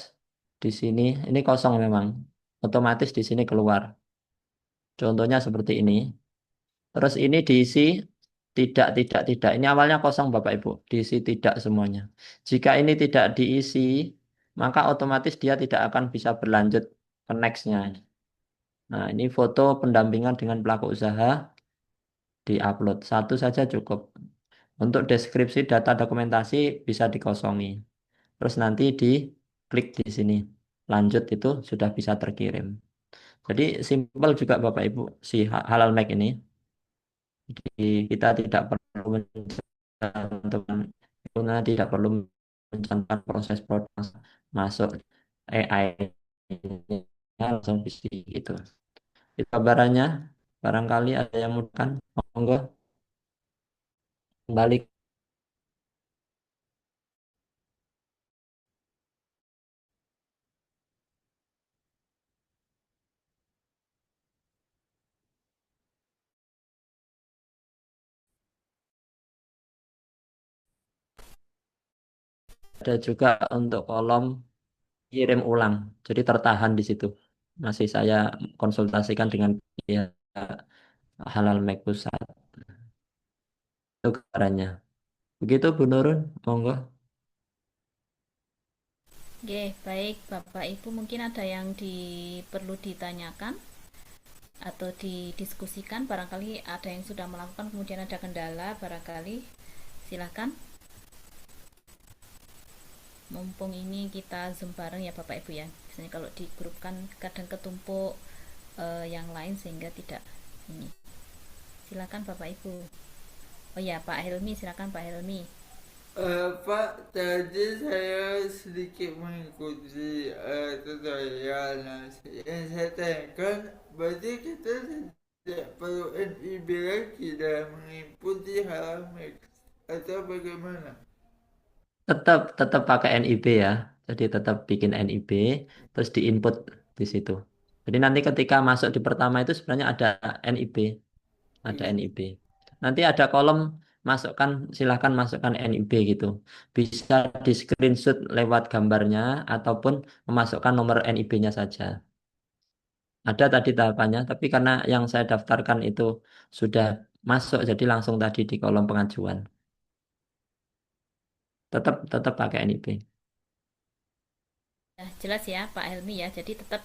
di sini ini kosong memang. Otomatis di sini keluar. Contohnya seperti ini. Terus ini diisi tidak. Ini awalnya kosong Bapak Ibu. Diisi tidak semuanya. Jika ini tidak diisi, maka otomatis dia tidak akan bisa berlanjut ke next-nya. Nah, ini foto pendampingan dengan pelaku usaha diupload. Satu saja cukup. Untuk deskripsi data dokumentasi bisa dikosongi. Terus nanti diklik di sini. Lanjut itu sudah bisa terkirim. Jadi simpel juga Bapak Ibu si Halal Mac ini. Jadi kita tidak perlu mencantumkan tidak perlu mencantumkan proses proses masuk AI langsung bisa gitu. Itu kabarannya. Barangkali ada yang mau kan? Monggo kembali ada juga untuk kolom kirim ulang. Jadi tertahan di situ. Masih saya konsultasikan dengan pihak Halal Make Pusat. Itu gambarannya. Begitu Bu Nurun, monggo. Oke, baik Bapak Ibu, mungkin ada yang perlu ditanyakan atau didiskusikan, barangkali ada yang sudah melakukan kemudian ada kendala, barangkali silakan. Mumpung ini kita Zoom bareng ya Bapak Ibu ya. Biasanya kalau di grup kan kadang ketumpuk yang lain sehingga tidak ini. Silakan Bapak Ibu. Oh ya, Pak Helmi, silakan Pak Helmi. Pak, tadi saya sedikit mengikuti tutorial yang saya tanyakan, berarti kita tidak perlu NIB lagi dalam mengikuti halal mix atau bagaimana? Tetap tetap pakai NIB ya. Jadi tetap bikin NIB terus diinput di situ. Jadi nanti ketika masuk di pertama itu sebenarnya ada NIB, ada NIB. Nanti ada kolom masukkan silahkan masukkan NIB gitu. Bisa di screenshot lewat gambarnya ataupun memasukkan nomor NIB-nya saja. Ada tadi tahapannya, tapi karena yang saya daftarkan itu sudah masuk, jadi langsung tadi di kolom pengajuan. Tetap tetap pakai NIB. Ya, jelas ya Pak Helmi ya. Jadi tetap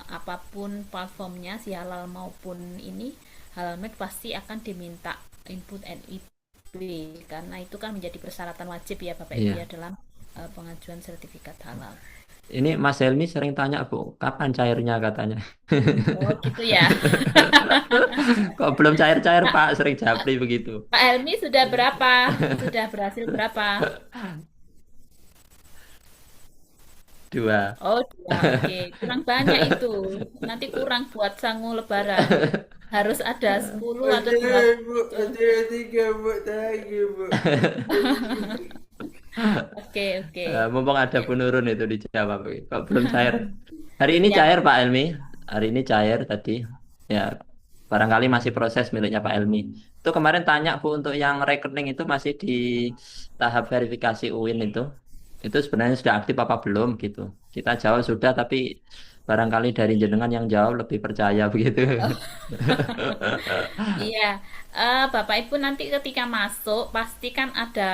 apapun platformnya si halal maupun ini halal make pasti akan diminta input NIB karena itu kan menjadi persyaratan wajib ya Bapak Ibu ya Iya. dalam pengajuan sertifikat halal. Ini Mas Helmi sering tanya, Bu, kapan cairnya katanya. Oh gitu ya. Kok belum cair-cair, Nah, Pak? Sering japri begitu. Pak Helmi sudah berapa? Sudah berhasil berapa? Dua. Oh dua, oke. Kurang banyak itu. Nanti kurang buat sangu lebaran. Harus ada 10 atau Ada 20 Bu, gitu. ada 3 Bu, lagi Bu. Oke, oke. Mumpung ada penurun itu dijawab. Kok belum cair? Hari ini Ya, cair, Pak Helmi. Hari ini cair tadi. Ya, barangkali masih proses miliknya Pak Helmi. Itu kemarin tanya, Bu, untuk yang rekening itu masih di tahap verifikasi UIN itu. Itu sebenarnya sudah aktif apa belum gitu. Kita jawab sudah, tapi barangkali dari jenengan yang jawab lebih percaya begitu. iya. Bapak Ibu nanti ketika masuk pasti kan ada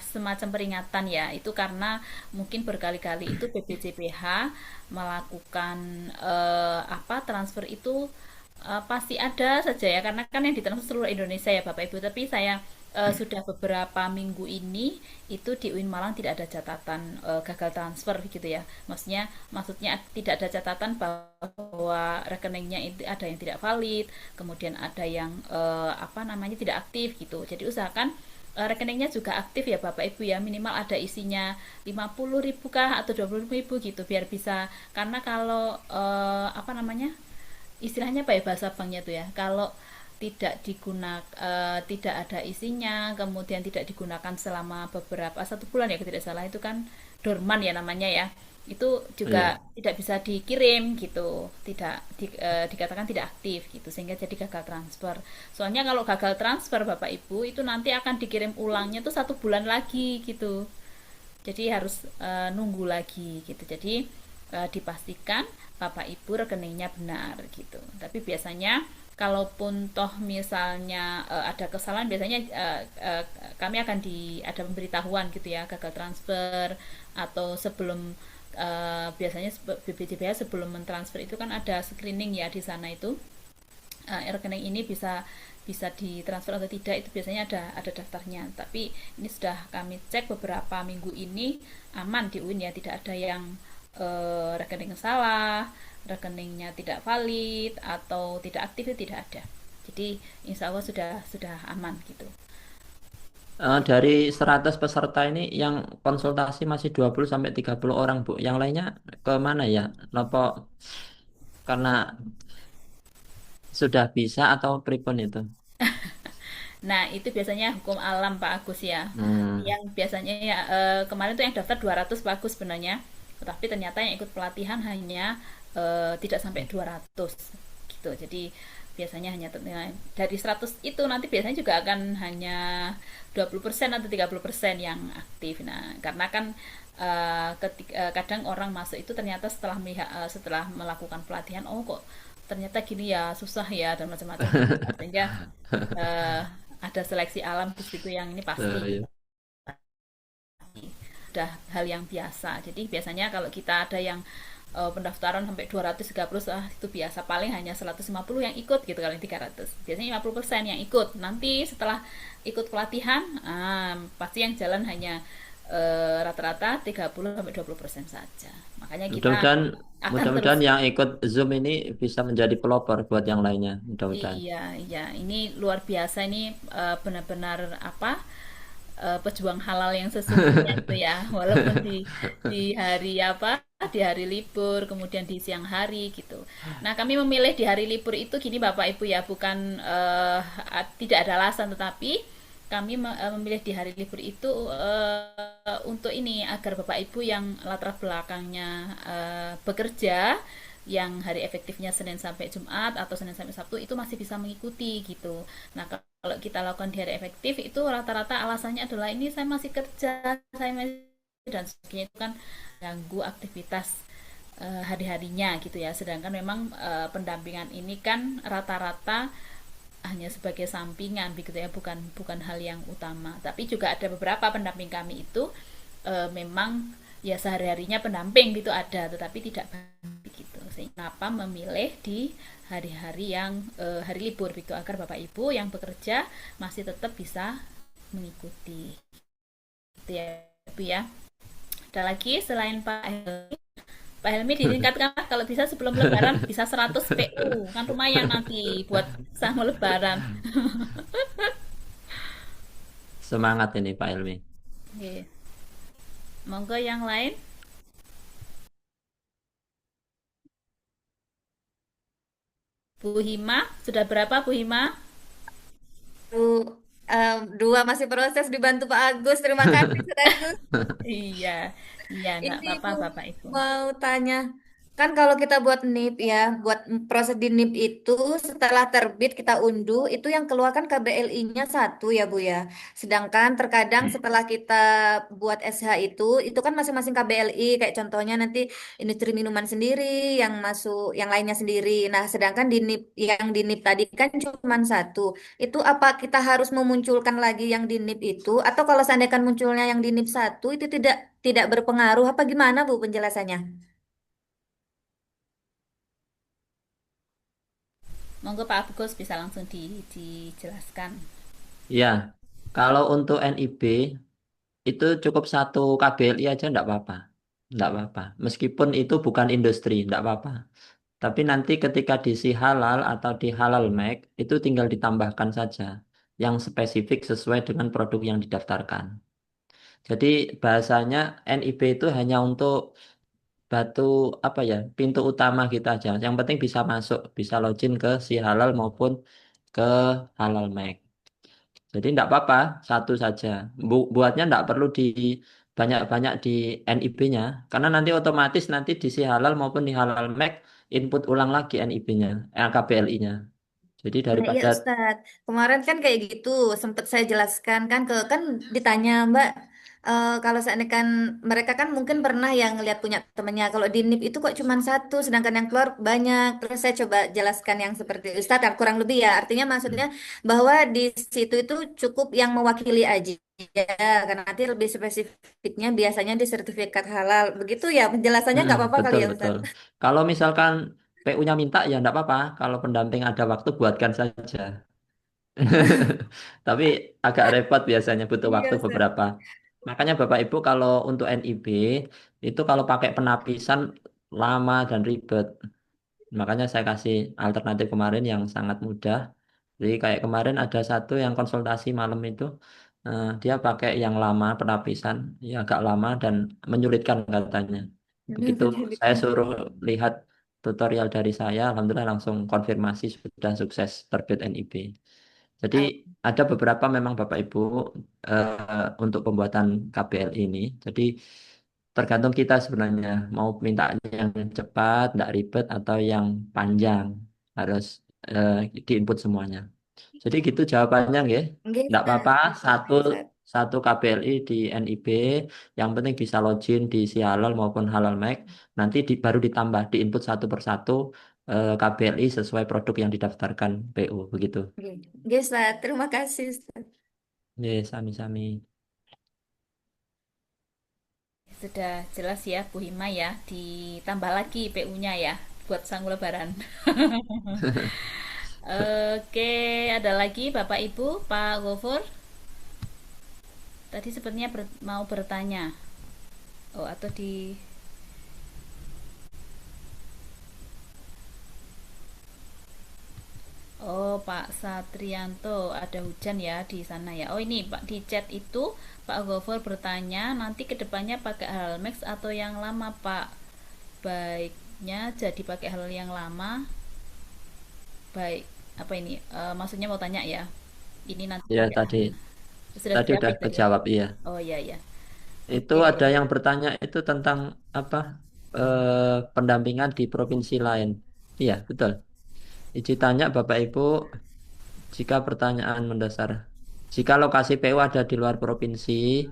semacam peringatan ya. Itu karena mungkin berkali-kali itu BPJPH melakukan apa transfer itu pasti ada saja ya karena kan yang ditransfer seluruh Indonesia ya Bapak Ibu. Tapi saya sudah beberapa minggu ini itu di UIN Malang tidak ada catatan gagal transfer gitu ya. Maksudnya tidak ada catatan bahwa rekeningnya itu ada yang tidak valid, kemudian ada yang apa namanya tidak aktif gitu. Jadi usahakan rekeningnya juga aktif ya Bapak Ibu ya, minimal ada isinya 50.000 kah atau 20.000 gitu biar bisa, karena kalau apa namanya istilahnya apa ya bahasa banknya tuh ya, kalau tidak ada isinya kemudian tidak digunakan selama beberapa 1 bulan ya tidak salah itu kan dorman ya namanya ya, itu juga Iya. tidak bisa dikirim gitu, tidak dikatakan tidak aktif gitu sehingga jadi gagal transfer. Soalnya kalau gagal transfer Bapak Ibu itu nanti akan dikirim ulangnya tuh 1 bulan lagi gitu, jadi harus nunggu lagi gitu. Jadi dipastikan Bapak Ibu rekeningnya benar gitu. Tapi biasanya kalaupun toh misalnya ada kesalahan biasanya kami akan ada pemberitahuan gitu ya gagal transfer, atau sebelum biasanya BPJPH sebelum mentransfer itu kan ada screening ya di sana itu, rekening ini bisa ditransfer atau tidak itu biasanya ada daftarnya. Tapi ini sudah kami cek beberapa minggu ini aman di UIN ya, tidak ada yang rekening salah, rekeningnya tidak valid atau tidak aktif, itu tidak ada. Jadi insya Allah sudah aman gitu. Dari 100 peserta ini yang konsultasi masih 20 sampai 30 orang, Bu. Yang lainnya ke mana ya? Apa karena sudah bisa atau pripun itu? Nah, itu biasanya hukum alam Pak Agus ya. Hmm, Yang biasanya ya kemarin tuh yang daftar 200 Pak Agus sebenarnya. Tetapi ternyata yang ikut pelatihan hanya tidak sampai 200 gitu. Jadi biasanya hanya dari 100 itu nanti biasanya juga akan hanya 20% atau 30% yang aktif. Nah, karena kan kadang orang masuk itu ternyata setelah melihat setelah melakukan pelatihan, oh kok ternyata gini ya, susah ya dan macam-macam gitu. Sehingga uh, ada seleksi alam di situ yang ini pasti Ya. udah hal yang biasa. Jadi biasanya kalau kita ada yang pendaftaran sampai 230 itu biasa, paling hanya 150 yang ikut gitu, kalau yang 300 biasanya 50% yang ikut. Nanti setelah ikut pelatihan pasti yang jalan hanya rata-rata 30-20% saja. Makanya kita Mudah-mudahan akan terus. mudah-mudahan yang ikut Zoom ini bisa menjadi pelopor buat yang lainnya. Mudah-mudahan. Iya, iya, ini luar biasa, ini benar-benar apa, pejuang halal yang sesungguhnya itu ya. Walaupun di hari apa, di hari libur, kemudian di siang hari gitu. Nah, kami memilih di hari libur itu gini Bapak Ibu ya, bukan tidak ada alasan, tetapi kami memilih di hari libur itu untuk ini agar Bapak Ibu yang latar belakangnya bekerja, yang hari efektifnya Senin sampai Jumat atau Senin sampai Sabtu itu masih bisa mengikuti gitu. Nah, kalau kita lakukan di hari efektif itu rata-rata alasannya adalah ini saya masih kerja, saya masih dan sebagainya, itu kan ganggu aktivitas hari-harinya gitu ya. Sedangkan memang pendampingan ini kan rata-rata hanya sebagai sampingan begitu ya, bukan bukan hal yang utama. Tapi juga ada beberapa pendamping kami itu memang ya sehari-harinya pendamping gitu ada, tetapi tidak begitu. Sehingga kenapa memilih di hari-hari yang hari libur begitu, agar Bapak Ibu yang bekerja masih tetap bisa mengikuti. Itu ya Bu ya. Ada lagi selain Pak Helmi? Pak Helmi ditingkatkan kalau bisa sebelum lebaran bisa 100 PU. Kan lumayan nanti buat sama lebaran. Semangat ini Pak Ilmi. Oke. Monggo yang lain. Bu Hima, sudah berapa Bu Hima? Tuh, dua masih proses dibantu Pak Agus. Terima kasih, Ustaz Agus. Iya, iya nggak Ini apa-apa Bu Bapak Ibu. mau tanya, kan kalau kita buat NIP ya, buat proses di NIP itu setelah terbit kita unduh, itu yang keluar kan KBLI-nya satu ya Bu ya. Sedangkan terkadang setelah kita buat SH itu kan masing-masing KBLI, kayak contohnya nanti industri minuman sendiri, yang masuk, yang lainnya sendiri. Nah, sedangkan di NIP yang di NIP tadi kan cuma satu. Itu apa kita harus memunculkan lagi yang di NIP itu, atau kalau seandainya munculnya yang di NIP satu itu tidak berpengaruh apa gimana Bu penjelasannya? Monggo Pak Agus bisa langsung dijelaskan. Ya, kalau untuk NIB itu cukup satu KBLI aja enggak apa-apa. Enggak apa-apa. Meskipun itu bukan industri, enggak apa-apa. Tapi nanti ketika diisi halal atau di halal make, itu tinggal ditambahkan saja yang spesifik sesuai dengan produk yang didaftarkan. Jadi bahasanya NIB itu hanya untuk batu apa ya, pintu utama kita aja. Yang penting bisa masuk, bisa login ke si halal maupun ke halal make. Jadi enggak apa-apa, satu saja. Buatnya enggak perlu di banyak-banyak di NIB-nya, karena nanti otomatis nanti di si halal maupun di halal make input ulang lagi NIB-nya, KBLI-nya. Jadi Nah, iya daripada Ustadz. Kemarin kan kayak gitu, sempat saya jelaskan kan kan ditanya Mbak, kalau seandainya kan mereka kan mungkin pernah yang ngelihat punya temennya. Kalau di NIP itu kok cuma satu, sedangkan yang keluar banyak. Terus saya coba jelaskan yang seperti Ustadz, kan kurang lebih ya. Artinya maksudnya bahwa di situ itu cukup yang mewakili aja. Karena nanti lebih spesifiknya biasanya di sertifikat halal. Begitu ya, penjelasannya nggak apa-apa kali betul ya betul. Ustadz. Kalau misalkan PU-nya minta ya enggak apa-apa. Kalau pendamping ada waktu buatkan saja. Tapi agak repot biasanya butuh Iya waktu Ustadz. beberapa. Makanya Bapak Ibu kalau untuk NIB itu kalau pakai penapisan lama dan ribet. Makanya saya kasih alternatif kemarin yang sangat mudah. Jadi kayak kemarin ada satu yang konsultasi malam itu, dia pakai yang lama penapisan, ya agak lama dan menyulitkan katanya. Begitu saya Penyelidikan. suruh lihat tutorial dari saya, alhamdulillah langsung konfirmasi sudah sukses terbit NIB. Jadi ada beberapa memang Bapak Ibu untuk pembuatan KBL ini. Jadi tergantung kita sebenarnya mau minta yang cepat, tidak ribet atau yang panjang. Harus diinput semuanya. Jadi gitu jawabannya nggih. Nggih, Nggak Ustaz. apa-apa, satu Makasih, Ustaz. satu KBLI di NIB, yang penting bisa login di si Halal maupun Halal Mac. Nanti baru ditambah diinput satu persatu KBLI sesuai produk yang didaftarkan PO begitu. Nggih. Nggih, Ustaz. Terima kasih, Ustaz. Nih, sami-sami. Sudah jelas ya Bu Hima ya, ditambah lagi PU-nya ya buat sang lebaran. Oke, ada lagi Bapak Ibu, Pak Gofur. Tadi sepertinya mau bertanya. Oh, atau di Oh, Pak Satrianto, ada hujan ya di sana ya. Oh, ini Pak di chat itu Pak Gofur bertanya, nanti kedepannya pakai Halmax atau yang lama, Pak? Baiknya jadi pakai hal yang lama. Baik, apa ini? Maksudnya mau tanya ya. Ini nanti Ya pakai tadi sudah tadi terjawab udah ya tadi ya. kejawab iya. Oh iya ya. Itu Oke. ada yang bertanya itu tentang apa pendampingan di provinsi lain. Iya, betul. Iji tanya Bapak Ibu jika pertanyaan mendasar. Jika lokasi PU ada di luar provinsi,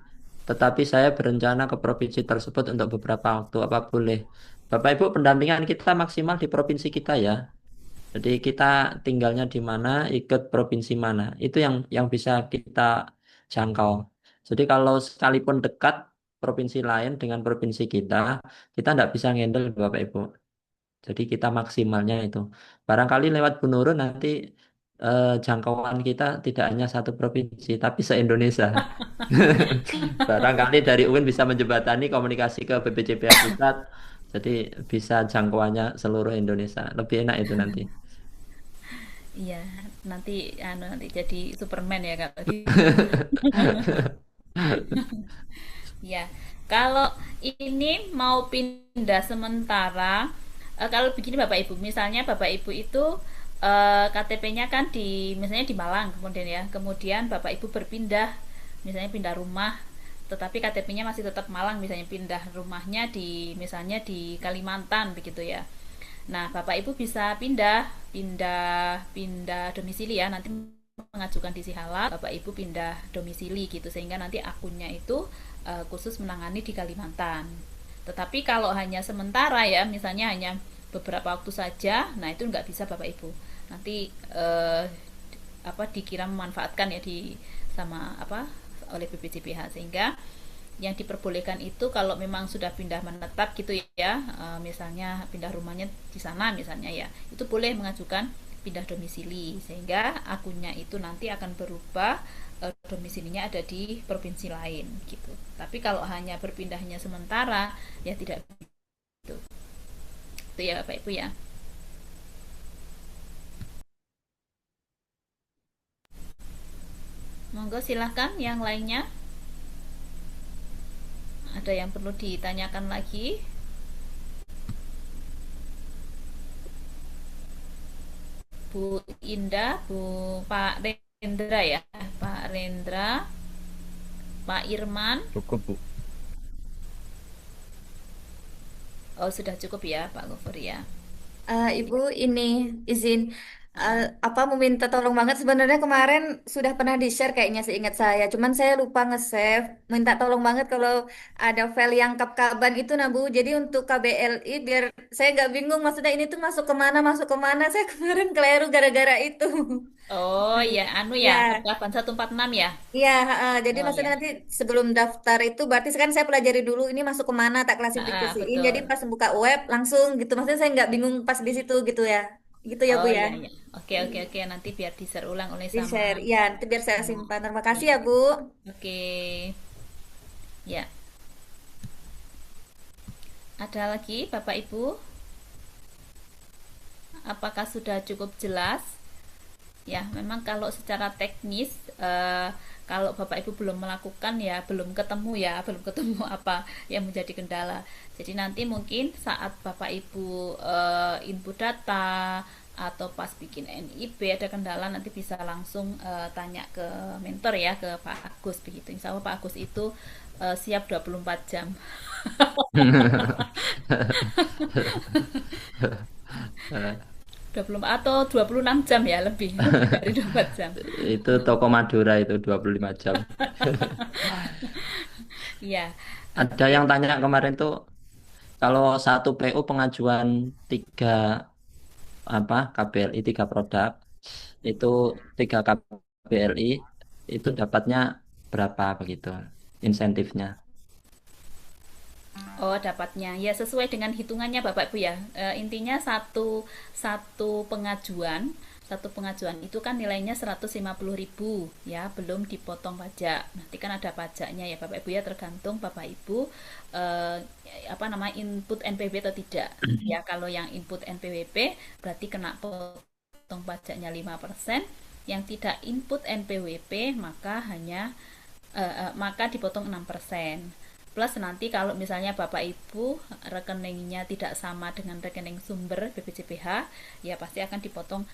tetapi saya berencana ke provinsi tersebut untuk beberapa waktu, apa boleh? Bapak Ibu, pendampingan kita maksimal di provinsi kita ya. Jadi kita tinggalnya di mana, ikut provinsi mana. Itu yang bisa kita jangkau. Jadi kalau sekalipun dekat provinsi lain dengan provinsi kita tidak bisa ngendel Bapak Ibu. Jadi kita maksimalnya itu. Barangkali lewat Bu Nurun nanti jangkauan kita tidak hanya satu provinsi, tapi se-Indonesia. Barangkali dari UIN bisa menjembatani komunikasi ke BPJPH Pusat. Jadi bisa jangkauannya seluruh Indonesia. Lebih enak itu nanti. Iya, nanti jadi Superman ya kalau gitu. Ya, kalau ini mau pindah sementara, kalau begini Bapak Ibu, misalnya Bapak Ibu itu KTP-nya kan misalnya di Malang, kemudian Bapak Ibu berpindah, misalnya pindah rumah, tetapi KTP-nya masih tetap Malang, misalnya pindah rumahnya misalnya di Kalimantan begitu ya. Nah, Bapak Ibu bisa pindah domisili ya, nanti mengajukan di Sihalal, Bapak Ibu pindah domisili gitu sehingga nanti akunnya itu khusus menangani di Kalimantan. Tetapi kalau hanya sementara ya, misalnya hanya beberapa waktu saja, nah itu nggak bisa Bapak Ibu. Nanti dikira memanfaatkan ya sama oleh BPJPH sehingga yang diperbolehkan itu kalau memang sudah pindah menetap gitu ya, misalnya pindah rumahnya di sana misalnya ya, itu boleh mengajukan pindah domisili sehingga akunnya itu nanti akan berubah, domisilinya ada di provinsi lain gitu. Tapi kalau hanya berpindahnya sementara ya tidak gitu. Itu ya Bapak Ibu ya. Monggo silahkan yang lainnya. Ada yang perlu ditanyakan lagi? Bu Indah, Pak Rendra ya, Pak Rendra, Pak Irman. Cukup, Bu. Oh sudah cukup ya Pak Gofur ya. Ibu ini izin apa meminta tolong banget sebenarnya kemarin sudah pernah di-share kayaknya seingat saya. Cuman saya lupa nge-save. Minta tolong banget kalau ada file yang kap-kaban itu nah Bu. Jadi untuk KBLI biar saya nggak bingung maksudnya ini tuh masuk kemana. Saya kemarin keliru gara-gara itu. Oh ya, anu ya, Ya, Perkapan 146 ya. iya, jadi Oh maksudnya ya, nanti sebelum daftar itu berarti kan saya pelajari dulu ini masuk kemana tak klasifikasiin. Jadi betul. pas buka web langsung gitu. Maksudnya saya nggak bingung pas di situ gitu ya. Gitu ya Bu Oh ya. iya ya. Oke oke oke, nanti biar di-share ulang oleh Di sama share. Ya, nanti biar saya sama simpan. Terima kasih ya ini. Bu. Oke. Ya, ada lagi Bapak Ibu? Apakah sudah cukup jelas? Ya, memang kalau secara teknis, kalau Bapak Ibu belum melakukan ya belum ketemu belum ketemu apa yang menjadi kendala. Jadi nanti mungkin saat Bapak Ibu input data atau pas bikin NIB ada kendala, nanti bisa langsung tanya ke mentor ya, ke Pak Agus begitu. Insya Allah Pak Agus itu siap 24 jam. atau 26 jam ya, lebih dari 24 jam. Itu toko Madura itu 25 jam. Iya, Ada oke. yang tanya kemarin tuh kalau satu PU pengajuan tiga apa KBLI tiga produk itu tiga KBLI itu dapatnya berapa begitu insentifnya. Oh, dapatnya. Ya, sesuai dengan hitungannya Bapak Ibu ya. Intinya satu pengajuan itu kan nilainya 150.000 ya, belum dipotong pajak. Nanti kan ada pajaknya ya Bapak Ibu ya, tergantung Bapak Ibu eh, apa namanya input NPWP atau tidak. Ya, kalau yang input NPWP berarti kena potong pajaknya 5%. Yang tidak input NPWP maka dipotong 6%. Plus nanti kalau misalnya Bapak Ibu rekeningnya tidak sama dengan rekening sumber BPJPH, ya pasti akan dipotong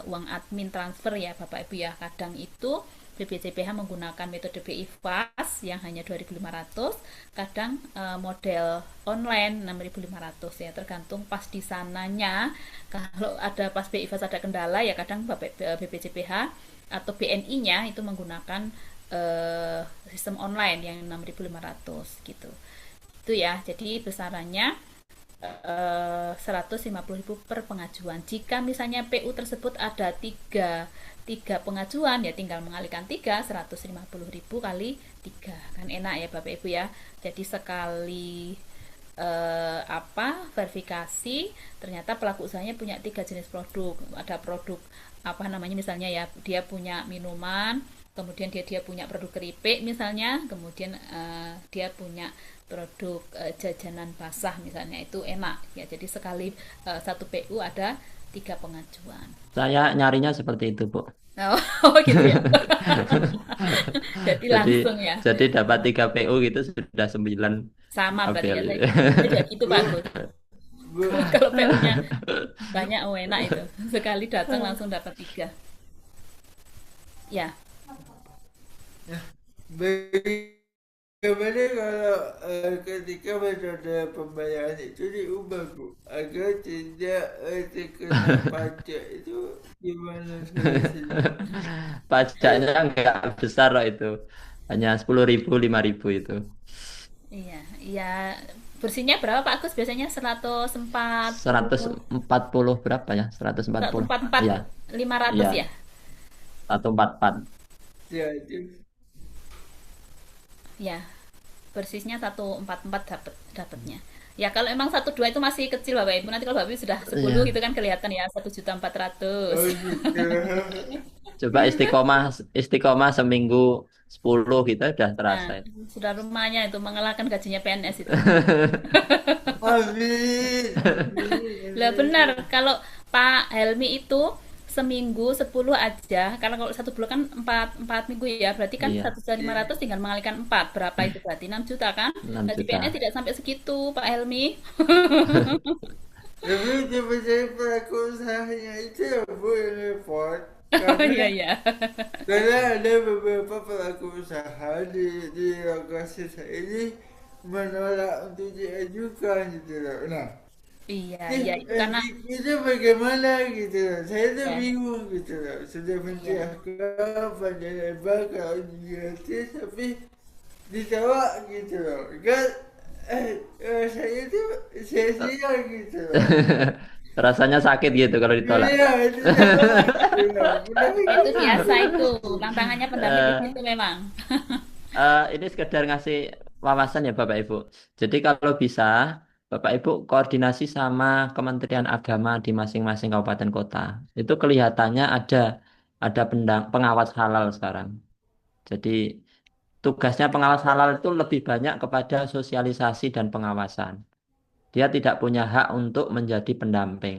uang admin transfer ya Bapak Ibu ya. Kadang itu BPJPH menggunakan metode BI Fast yang hanya 2.500, kadang model online 6.500 ya, tergantung pas di sananya. Kalau ada pas BI Fast ada kendala ya kadang BPJPH atau BNI-nya itu menggunakan sistem online yang 6.500 gitu. Itu ya. Jadi besarannya 150.000 per pengajuan. Jika misalnya PU tersebut ada tiga pengajuan ya tinggal mengalihkan 150.000 kali 3 kan enak ya Bapak Ibu ya. Jadi sekali verifikasi ternyata pelaku usahanya punya 3 jenis produk. Ada produk apa namanya misalnya ya dia punya minuman, kemudian dia punya produk keripik misalnya, kemudian dia punya produk jajanan basah misalnya, itu enak ya. Jadi sekali satu PU ada 3 pengajuan. Saya nyarinya seperti itu, Bu. Oh, oh gitu ya. Jadi Jadi langsung ya. jadi dapat 3 PU gitu sudah 9 Sama berarti ya. KBLI. Saya juga gitu Pak Agus. Bu, Kalau PU-nya banyak, oh enak itu. Sekali datang langsung dapat 3. Ya. bagaimana kalau ketika metode pembayaran itu diubah Bu agar tidak terkena pajak itu gimana solusinya? Pajaknya nggak besar loh itu. Hanya 10.000, 5.000 itu. Iya, iya. Bersihnya berapa Pak Agus? Biasanya 140, 140 berapa ya? 140. 144, Iya, 500 iya. ya? 144. Jadi Ya, bersihnya 144 dapatnya. Ya kalau emang 12 itu masih kecil Bapak Ibu. Nanti kalau Bapak Ibu sudah 10 Iya. gitu kan kelihatan ya 1.400.000. oh gitu. Coba istiqomah istiqomah seminggu 10 gitu udah Nah, terasa itu. sudah rumahnya itu mengalahkan gajinya PNS itu. Amin, amin, Lah amin. benar, kalau Pak Helmi itu seminggu 10 aja, karena kalau satu bulan kan 4 minggu ya, berarti kan Iya, 1.500.000 tinggal mengalihkan 4, berapa itu berarti 6 juta kan? 6 Gaji PNS juta. tidak sampai segitu Pak Helmi. Tapi sebenarnya pelaku usahanya itu ya Bu yang repot Oh iya karena iya. ada beberapa pelaku usaha di lokasi saya ini menolak untuk diajukan gitu loh. Nah, Iya ini iya itu karena itu bagaimana gitu loh. Saya tuh ya bingung gitu loh. Sudah iya. menyiapkan panjang lebar kalau gratis tapi ditolak gitu loh. Kan saya tuh sia-sia gitu loh. Rasanya sakit gitu kalau ditolak. Iya, itu sama gitu loh. Tapi Itu gimana? biasa itu, tantangannya pendamping di Eh, situ memang. ini sekedar ngasih wawasan ya Bapak Ibu. Jadi kalau bisa Bapak Ibu koordinasi sama Kementerian Agama di masing-masing kabupaten kota. Itu kelihatannya ada pengawas halal sekarang. Jadi tugasnya pengawas halal itu lebih banyak kepada sosialisasi dan pengawasan. Dia tidak punya hak untuk menjadi pendamping.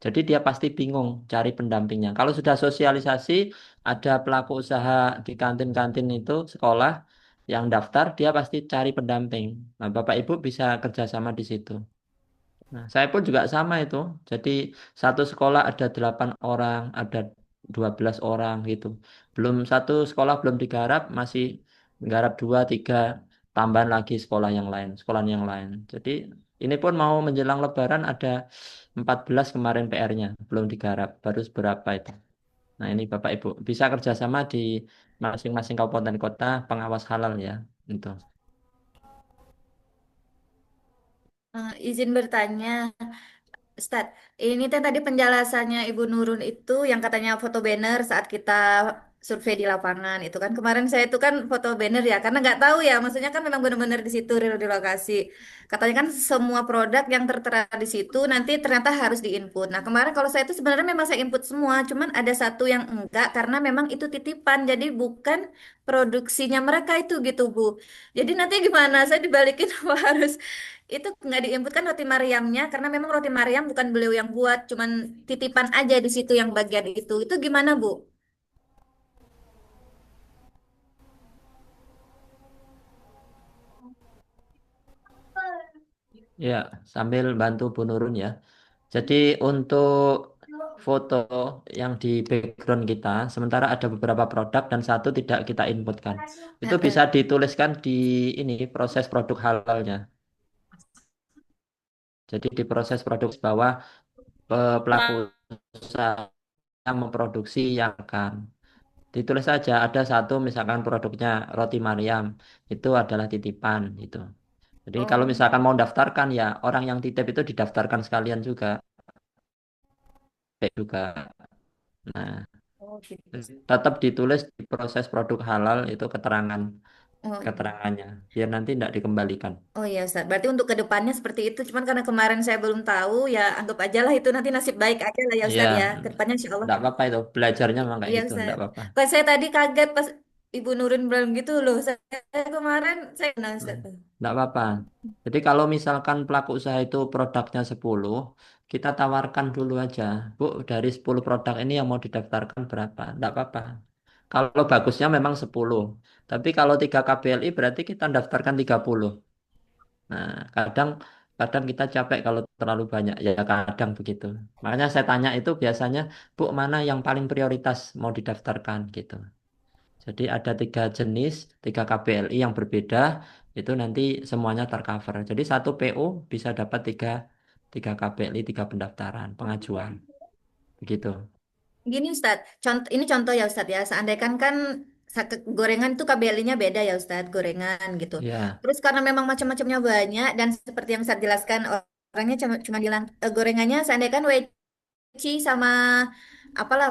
Jadi dia pasti bingung cari pendampingnya. Kalau sudah sosialisasi, ada pelaku usaha di kantin-kantin itu sekolah yang daftar, dia pasti cari pendamping. Nah, Bapak Ibu bisa kerjasama di situ. Nah, saya pun juga sama itu. Jadi satu sekolah ada 8 orang, ada 12 orang gitu. Belum satu sekolah belum digarap, masih garap 2, 3, tambahan lagi sekolah yang lain, sekolah yang lain. Jadi Ini pun mau menjelang Lebaran ada 14 kemarin PR-nya, belum digarap, baru seberapa itu. Nah, ini Bapak Ibu bisa kerjasama di masing-masing kabupaten kota pengawas halal ya. Itu. Izin bertanya, Ustad, ini teh tadi penjelasannya Ibu Nurun itu yang katanya foto banner saat kita survei di lapangan itu kan kemarin saya itu kan foto banner ya karena nggak tahu ya maksudnya kan memang benar-benar di situ real di lokasi katanya kan semua produk yang tertera di situ nanti ternyata harus diinput. Nah kemarin kalau saya itu sebenarnya memang saya input semua cuman ada satu yang enggak karena memang itu titipan jadi bukan produksinya mereka itu gitu Bu. Jadi nanti gimana saya dibalikin apa harus itu nggak diinput kan roti Mariamnya karena memang roti Mariam bukan beliau yang buat, cuman titipan aja di situ yang bagian itu. Itu gimana, Bu? Ya, sambil bantu Bu Nurun ya. Jadi untuk foto yang di background kita, sementara ada beberapa produk dan satu tidak kita inputkan. Itu bisa Heeh. dituliskan di ini proses produk halalnya. Jadi di proses produk bawah pelaku usaha yang memproduksi yang akan ditulis saja ada satu misalkan produknya roti Mariam itu adalah titipan itu. Jadi kalau Oh, misalkan mau daftarkan ya orang yang titip itu didaftarkan sekalian juga, baik juga. Nah, oh gitu. tetap ditulis di proses produk halal itu keterangan Oh, keterangannya biar nanti tidak dikembalikan. oh iya, Ustaz. Berarti untuk kedepannya seperti itu. Cuman karena kemarin saya belum tahu, ya anggap aja lah itu nanti nasib baik aja lah ya, Iya, Ustaz ya. Kedepannya insya Allah. tidak apa-apa itu belajarnya memang kayak Iya, gitu, Ustaz. tidak apa-apa. Kok saya tadi kaget pas Ibu Nurun bilang gitu loh. Saya kemarin, saya kenal, Ustaz. Tidak apa-apa. Jadi kalau misalkan pelaku usaha itu produknya 10, kita tawarkan dulu aja. Bu, dari 10 produk ini yang mau didaftarkan berapa? Tidak apa-apa. Kalau bagusnya memang 10. Tapi kalau 3 KBLI berarti kita daftarkan 30. Nah, kadang kadang kita capek kalau terlalu banyak. Ya kadang begitu. Makanya saya tanya itu biasanya, Bu, mana yang paling prioritas mau didaftarkan gitu. Jadi ada 3 jenis, 3 KBLI yang berbeda, itu nanti semuanya tercover. Jadi satu PO bisa dapat tiga KBLI, 3 pendaftaran, pengajuan. Begitu. Gini Ustadz, ini contoh ya Ustadz ya. Seandainya kan gorengan itu KBL-nya beda ya Ustadz, gorengan gitu. Ya, Terus karena memang macam-macamnya banyak dan seperti yang Ustadz jelaskan orangnya cuma bilang gorengannya seandainya kan weci sama apalah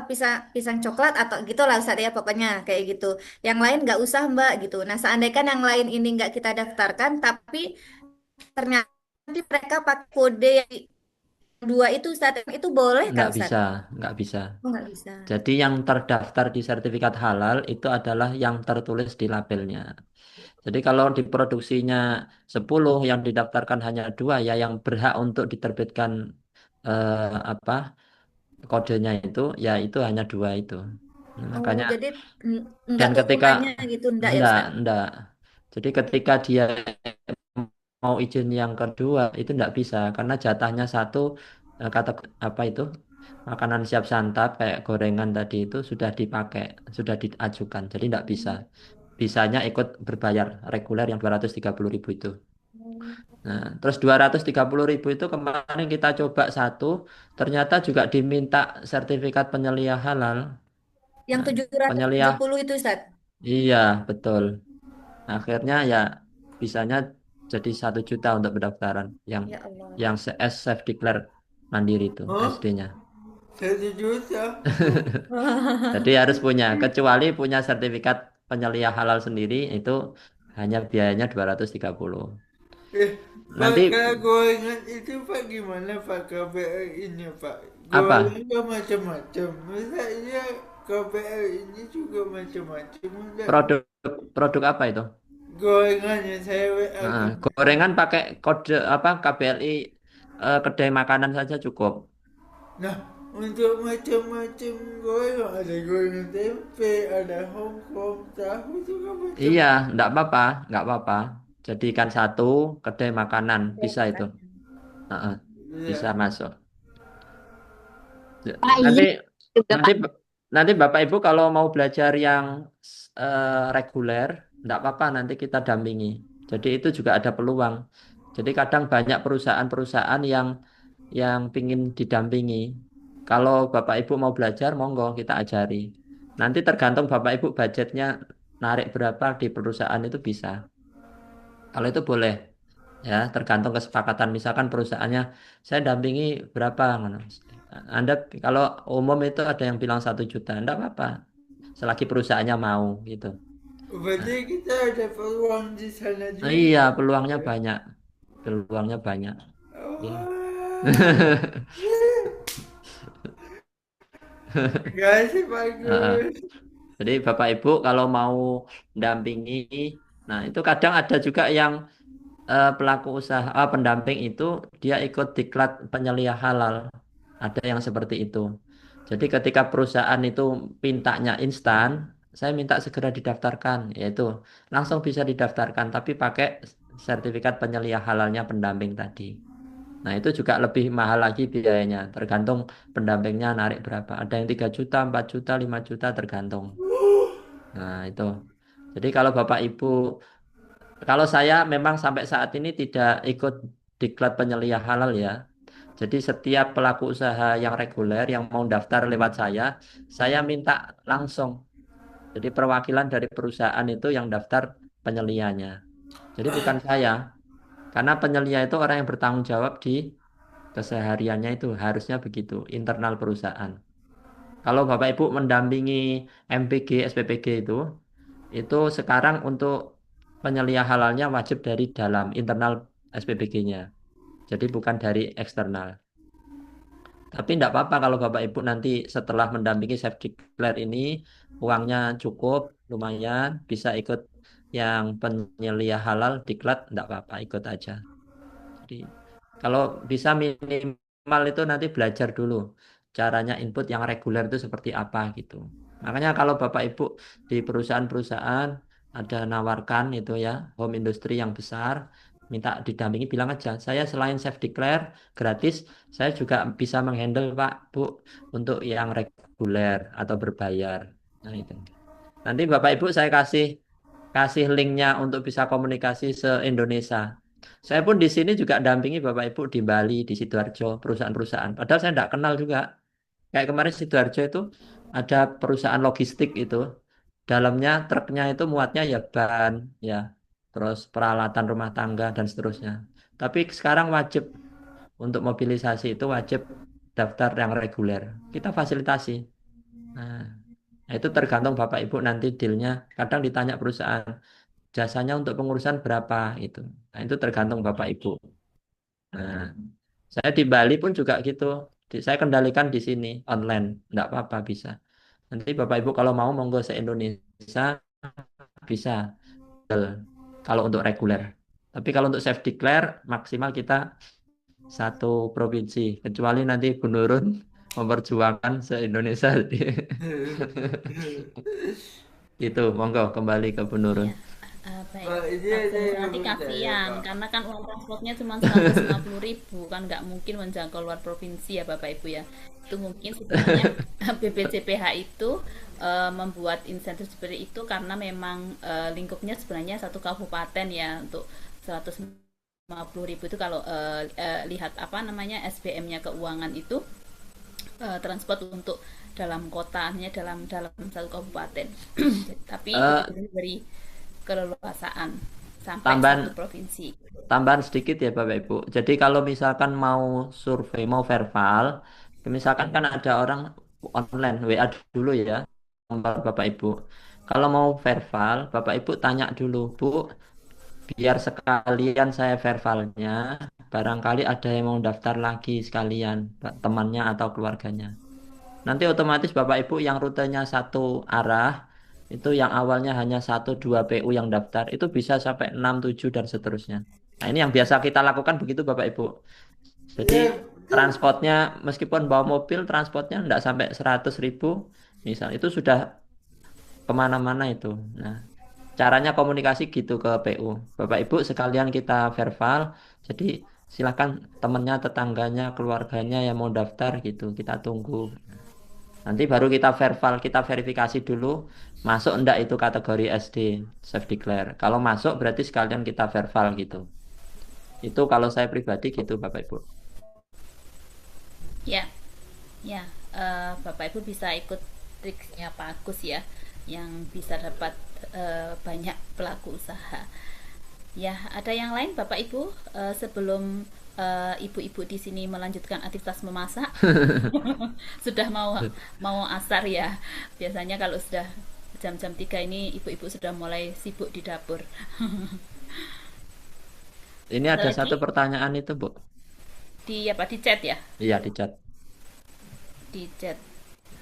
pisang coklat atau gitulah Ustadz ya pokoknya kayak gitu. Yang lain nggak usah Mbak gitu. Nah seandainya kan yang lain ini nggak kita daftarkan tapi ternyata nanti mereka pakai kode yang dua itu Ustadz itu boleh nggak nggak bisa, Ustadz? nggak bisa. Oh nggak bisa. Jadi yang terdaftar di sertifikat halal itu adalah yang tertulis di labelnya. Jadi kalau diproduksinya 10, yang didaftarkan hanya 2, ya yang berhak untuk diterbitkan apa kodenya itu, ya itu hanya 2 itu. Nah, Oh, makanya jadi enggak dan ketika turunannya gitu, enggak ya Ustaz? enggak. Jadi ketika dia mau izin yang kedua itu enggak bisa karena jatahnya satu kata apa itu makanan siap santap kayak gorengan tadi itu sudah dipakai, sudah diajukan. Jadi enggak bisa. Bisanya ikut berbayar reguler yang 230.000 itu. Nah, terus 230.000 itu kemarin kita coba satu, ternyata juga diminta sertifikat penyelia halal. Yang Nah, tujuh ratus penyelia, tujuh puluh itu Ustaz? iya betul. Akhirnya ya bisanya jadi 1 juta untuk pendaftaran Ya Allah. yang self declare mandiri itu Hah? SD-nya. 1 juta? Oh, Jadi harus punya, kecuali punya sertifikat penyelia halal sendiri itu hanya biayanya 230. Pak, Nanti kalau gorengan itu Pak gimana Pak KBR-nya Pak? apa? Gorengan kan macam-macam. Misalnya KBR ini juga macam-macam. Enggak? Produk produk apa itu? Gorengan yang saya WA Nah, kemarin. gorengan pakai kode apa KBLI kedai makanan saja cukup. Nah, untuk macam-macam gorengan, ada gorengan tempe, ada Hongkong, tahu juga Iya, macam-macam. enggak apa-apa. Jadikan satu kedai makanan Oke, bisa itu. makanya. Heeh, bisa Ya. masuk. Ah, iya Nanti juga, nanti Pak. nanti Bapak Ibu kalau mau belajar yang reguler, enggak apa-apa nanti kita dampingi. Jadi itu juga ada peluang. Jadi kadang banyak perusahaan-perusahaan yang pingin didampingi. Kalau Bapak Ibu mau belajar, monggo kita ajari. Nanti tergantung Bapak Ibu budgetnya narik berapa di perusahaan itu bisa. Kalau itu boleh, ya tergantung kesepakatan. Misalkan perusahaannya saya dampingi berapa. Anda kalau umum itu ada yang bilang 1 juta, enggak apa-apa. Selagi perusahaannya mau gitu. Berarti Nah, kita ada peluang di sana juga. iya peluangnya banyak, peluangnya banyak. Iya. Wah, kasih Heeh. bagus. Jadi Bapak Ibu kalau mau dampingi, nah itu kadang ada juga yang pelaku usaha pendamping itu dia ikut diklat penyelia halal. Ada yang seperti itu. Jadi ketika perusahaan itu mintanya instan, saya minta segera didaftarkan, yaitu langsung bisa didaftarkan, tapi pakai sertifikat penyelia halalnya pendamping tadi. Nah itu juga lebih mahal lagi biayanya, tergantung pendampingnya narik berapa. Ada yang 3 juta, 4 juta, 5 juta tergantung. Nah itu. Jadi kalau Bapak Ibu kalau saya memang sampai saat ini tidak ikut diklat penyelia halal ya. Jadi setiap pelaku usaha yang reguler yang mau daftar lewat saya minta langsung. Jadi perwakilan dari perusahaan itu yang daftar penyelianya. Jadi bukan saya, karena penyelia itu orang yang bertanggung jawab di kesehariannya itu harusnya begitu, internal perusahaan. Kalau Bapak Ibu mendampingi MPG, SPPG itu sekarang untuk penyelia halalnya wajib dari dalam internal SPBG-nya. Jadi bukan dari eksternal. Tapi tidak apa-apa kalau Bapak Ibu nanti setelah mendampingi self declare ini uangnya cukup, lumayan, bisa ikut yang penyelia halal diklat, tidak apa-apa, ikut aja. Jadi kalau bisa minimal itu nanti belajar dulu caranya input yang reguler itu seperti apa gitu. Makanya kalau Bapak Ibu di perusahaan-perusahaan ada nawarkan itu ya home industry yang besar minta didampingi bilang aja saya selain self declare gratis saya juga bisa menghandle Pak Bu untuk yang reguler atau berbayar. Nah itu. Nanti Bapak Ibu saya kasih kasih linknya untuk bisa komunikasi se-Indonesia. Saya pun di sini juga dampingi Bapak Ibu di Bali, di Sidoarjo, perusahaan-perusahaan. Padahal saya tidak kenal juga. Kayak kemarin Sidoarjo itu ada perusahaan logistik itu. Dalamnya truknya itu muatnya ya ban, ya, terus peralatan rumah tangga dan seterusnya. Tapi sekarang wajib untuk mobilisasi itu wajib daftar yang reguler. Kita fasilitasi. Nah, nah, itu tergantung Bapak Ibu nanti dealnya. Kadang ditanya perusahaan jasanya untuk pengurusan berapa itu. Nah, itu tergantung Bapak Ibu. Nah, saya di Bali pun juga gitu. Saya kendalikan di sini online, enggak apa-apa bisa. Nanti Bapak Ibu kalau mau monggo se-Indonesia bisa kalau untuk reguler. Tapi kalau untuk self declare maksimal kita satu provinsi, kecuali nanti Bu Nurun memperjuangkan se-Indonesia. Itu monggo kembali ke Bu Nurun. Iya, baik. Pak, ini Pak ada Guntur, yang nanti mau bertanya, kasihan Pak. karena kan uang transportnya cuma 150.000 kan nggak mungkin menjangkau luar provinsi ya Bapak Ibu ya. Itu mungkin sebenarnya BPJPH itu membuat insentif seperti itu karena memang lingkupnya sebenarnya satu kabupaten ya untuk 150.000 itu kalau lihat apa namanya SBM-nya keuangan itu transport untuk dalam kotanya dalam dalam satu kabupaten. Tapi Eh, begitu diberi keleluasaan sampai satu tambahan provinsi. tambahan sedikit ya Bapak Ibu. Jadi kalau misalkan mau survei, mau verval, misalkan kan ada orang online WA dulu ya, nomor Bapak Ibu. Kalau mau verval, Bapak Ibu tanya dulu, Bu, biar sekalian saya vervalnya, barangkali ada yang mau daftar lagi sekalian, temannya atau keluarganya. Nanti otomatis Bapak Ibu yang rutenya satu arah, itu yang awalnya hanya 1 2 PU yang daftar, itu bisa sampai 6 7 dan seterusnya. Nah ini yang biasa kita lakukan begitu Bapak Ibu. Jadi Ya, betul. transportnya meskipun bawa mobil, transportnya enggak sampai 100.000, misal itu sudah kemana-mana itu. Nah caranya komunikasi gitu ke PU. Bapak Ibu sekalian kita verbal, jadi silakan temannya, tetangganya, keluarganya yang mau daftar gitu, kita tunggu. Nanti baru kita verbal, kita verifikasi dulu masuk enggak itu kategori SD self declare. Kalau masuk berarti sekalian kita verbal gitu. Itu kalau saya pribadi gitu Bapak Ibu. Ya, ya, Bapak Ibu bisa ikut triksnya Pak Agus ya, yang bisa dapat banyak pelaku usaha. Ya, ada yang lain Bapak Ibu sebelum ibu-ibu di sini melanjutkan aktivitas memasak. Sudah mau mau asar ya. Biasanya kalau sudah jam-jam 3 ini ibu-ibu sudah mulai sibuk di dapur. Ini Ada ada satu lagi pertanyaan itu Bu. di apa di chat ya? Iya di chat. Di chat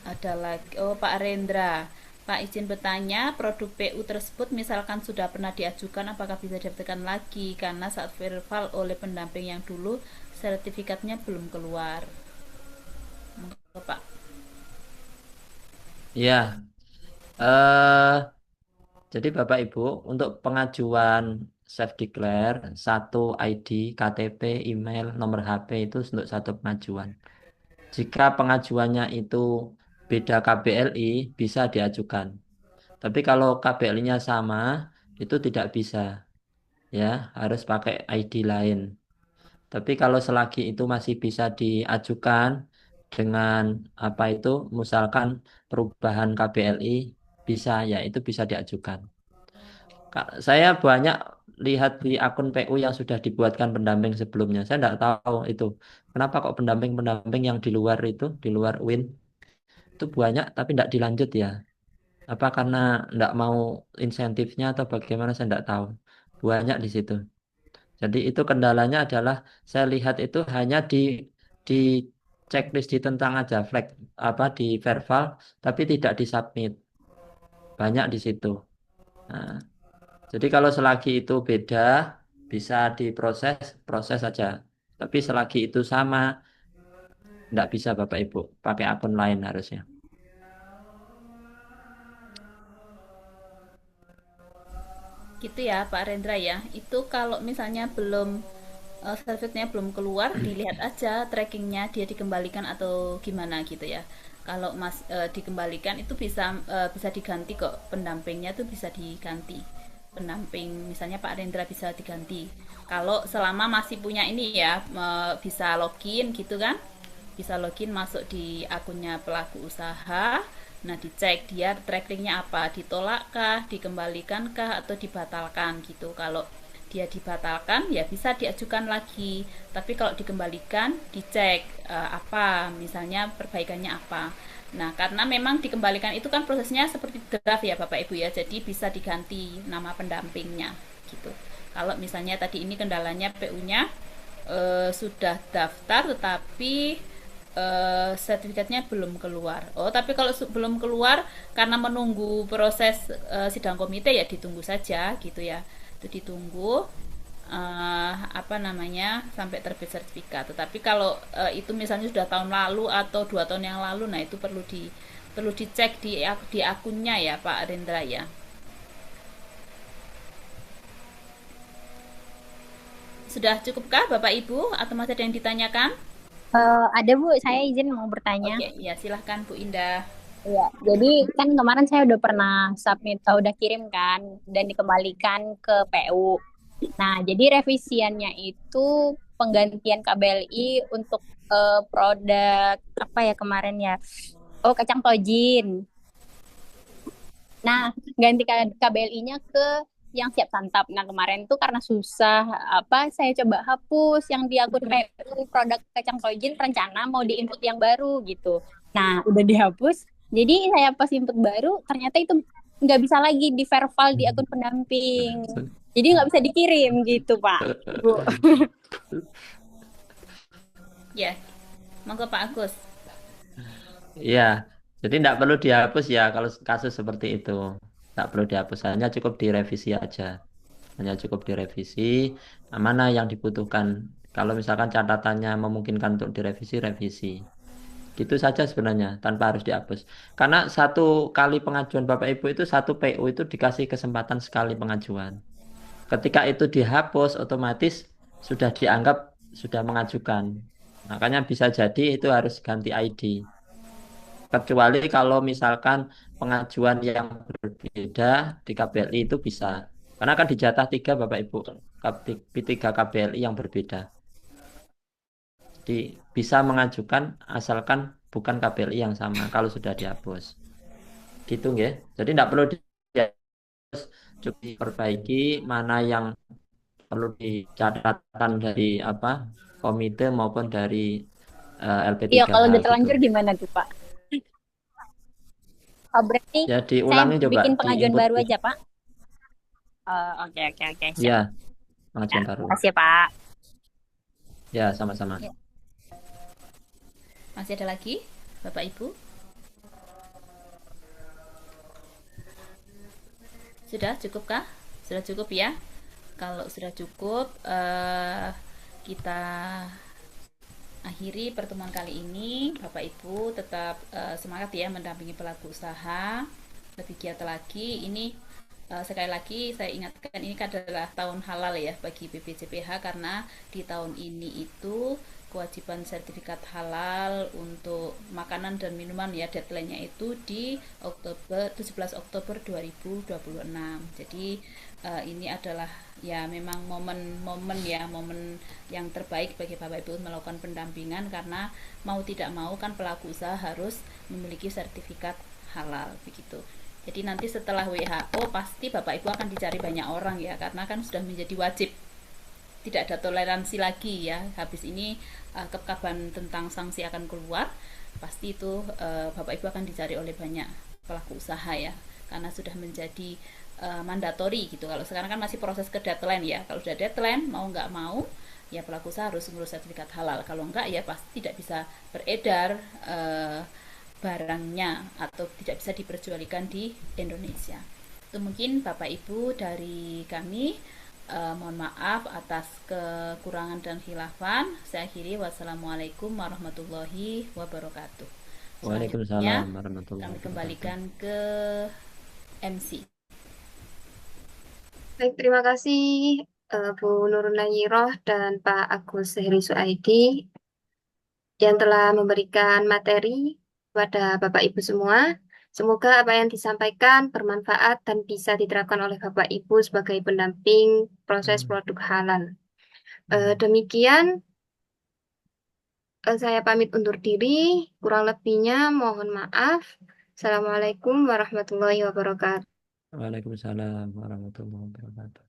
ada lagi. Oh, Pak Arendra. Pak izin bertanya, produk PU tersebut misalkan sudah pernah diajukan, apakah bisa didaftarkan lagi? Karena saat verifal oleh pendamping yang dulu, sertifikatnya belum keluar. Monggo, Pak. Iya. eh Jadi Bapak Ibu, untuk pengajuan self declare, satu ID, KTP, email, nomor HP itu untuk satu pengajuan. Jika pengajuannya itu beda KBLI, bisa diajukan. Tapi kalau KBLI-nya sama, itu tidak bisa. Ya, harus pakai ID lain. Tapi kalau selagi itu masih bisa diajukan dengan apa itu, misalkan perubahan KBLI, bisa ya, itu bisa diajukan. Saya banyak lihat di akun PU yang sudah dibuatkan pendamping sebelumnya. Saya tidak tahu itu. Kenapa kok pendamping-pendamping yang di luar itu, di luar UIN, itu banyak tapi tidak dilanjut ya. Apa karena tidak mau insentifnya atau bagaimana saya tidak tahu. Banyak di situ. Jadi itu kendalanya adalah saya lihat itu hanya di checklist ditentang aja flag apa di verbal tapi tidak disubmit. Banyak di situ. Nah, jadi kalau selagi itu beda, bisa diproses, proses saja. Tapi selagi itu sama, tidak bisa Bapak Ibu. Pakai akun lain harusnya. Gitu ya, Pak Rendra ya. Itu kalau misalnya belum servisnya belum keluar, dilihat aja trackingnya dia dikembalikan atau gimana gitu ya. Kalau dikembalikan itu bisa diganti kok, pendampingnya tuh bisa diganti. Pendamping misalnya Pak Rendra bisa diganti. Kalau selama masih punya ini ya, bisa login gitu kan, bisa login masuk di akunnya pelaku usaha. Nah, dicek dia trackingnya apa, ditolakkah, dikembalikankah, atau dibatalkan gitu. Kalau dia dibatalkan, ya bisa diajukan lagi. Tapi kalau dikembalikan, dicek apa, misalnya perbaikannya apa. Nah, karena memang dikembalikan itu kan prosesnya seperti draft ya Bapak Ibu ya, jadi bisa diganti nama pendampingnya gitu. Kalau misalnya tadi ini kendalanya PU-nya sudah daftar tetapi sertifikatnya belum keluar. Oh, tapi kalau belum keluar karena menunggu proses sidang komite ya ditunggu saja gitu ya. Itu ditunggu apa namanya sampai terbit sertifikat. Tetapi kalau itu misalnya sudah tahun lalu atau 2 tahun yang lalu, nah itu perlu dicek di akunnya ya Pak Rendra ya. Sudah cukupkah Bapak Ibu atau masih ada yang ditanyakan? Ada Bu, saya izin mau bertanya. Oke, ya silahkan Bu Indah. Ya, jadi kan kemarin saya udah pernah submit, udah kirim kan, dan dikembalikan ke PU. Nah, jadi revisiannya itu penggantian KBLI untuk produk apa ya kemarin ya? Oh, kacang tojin. Nah, ganti KBLI-nya ke yang siap santap. Nah, kemarin tuh karena susah, apa saya coba hapus yang di akun PU produk kacang tojin, rencana mau diinput yang baru gitu. Nah, udah dihapus. Jadi saya pas input baru, ternyata itu nggak bisa lagi di verbal di akun pendamping. Jadi nggak bisa dikirim gitu, Pak. Bu. Ya, monggo Pak Agus. Iya, jadi tidak perlu dihapus ya kalau kasus seperti itu. Tidak perlu dihapus, hanya cukup direvisi aja. Hanya cukup direvisi. Nah, mana yang dibutuhkan? Kalau misalkan catatannya memungkinkan untuk direvisi, revisi. Gitu saja sebenarnya, tanpa harus dihapus. Karena satu kali pengajuan Bapak Ibu itu satu PU itu dikasih kesempatan sekali pengajuan. Ketika itu dihapus, otomatis sudah dianggap sudah mengajukan. Makanya bisa jadi itu harus ganti ID. Kecuali kalau misalkan pengajuan yang berbeda di KBLI itu bisa. Karena kan dijatah 3 Bapak Ibu. tiga KBLI yang berbeda. Jadi bisa mengajukan asalkan bukan KBLI yang sama kalau sudah dihapus. Gitu nggih. Jadi tidak perlu cukup diperbaiki mana yang perlu dicatatkan dari apa komite maupun dari Iya, kalau LP3H udah gitu. terlanjur gimana tuh, Pak? Oh, berarti Ya saya diulangi coba bikin di pengajuan input. baru aja, Pak. Oke, oke, oke, siap. Ya, Ya, pengajuan baru. makasih ya, Pak. Ya, sama-sama. Ya. Masih ada lagi, Bapak Ibu? Sudah cukupkah? Sudah cukup ya? Kalau sudah cukup, kita akhiri pertemuan kali ini. Bapak Ibu tetap semangat ya mendampingi pelaku usaha lebih giat lagi. Ini sekali lagi saya ingatkan, ini adalah tahun halal ya bagi BPJPH, karena di tahun ini itu kewajiban sertifikat halal untuk makanan dan minuman ya, deadline-nya itu di 17 Oktober 2026. Jadi ini adalah ya memang momen-momen ya, momen yang terbaik bagi Bapak Ibu melakukan pendampingan, karena mau tidak mau kan pelaku usaha harus memiliki sertifikat halal begitu. Jadi nanti setelah WHO pasti Bapak Ibu akan dicari banyak orang ya, karena kan sudah menjadi wajib, tidak ada toleransi lagi ya. Habis ini kekaban tentang sanksi akan keluar, pasti itu Bapak Ibu akan dicari oleh banyak pelaku usaha ya, karena sudah menjadi mandatori gitu. Kalau sekarang kan masih proses ke deadline ya, kalau sudah deadline mau nggak mau ya pelaku usaha harus ngurus sertifikat halal, kalau enggak ya pasti tidak bisa beredar barangnya atau tidak bisa diperjualbelikan di Indonesia. Itu mungkin Bapak Ibu dari kami. Mohon maaf atas kekurangan dan khilafan. Saya akhiri, wassalamualaikum warahmatullahi wabarakatuh. Selanjutnya Waalaikumsalam warahmatullahi kami wabarakatuh. kembalikan ke MC. Baik, terima kasih Bu Nurul Nayiroh dan Pak Agus Heri Suaidi yang telah memberikan materi kepada Bapak Ibu semua. Semoga apa yang disampaikan bermanfaat dan bisa diterapkan oleh Bapak Ibu sebagai pendamping proses produk halal. Demikian, saya pamit undur diri. Kurang lebihnya mohon maaf. Assalamualaikum warahmatullahi wabarakatuh. Waalaikumsalam warahmatullahi wabarakatuh.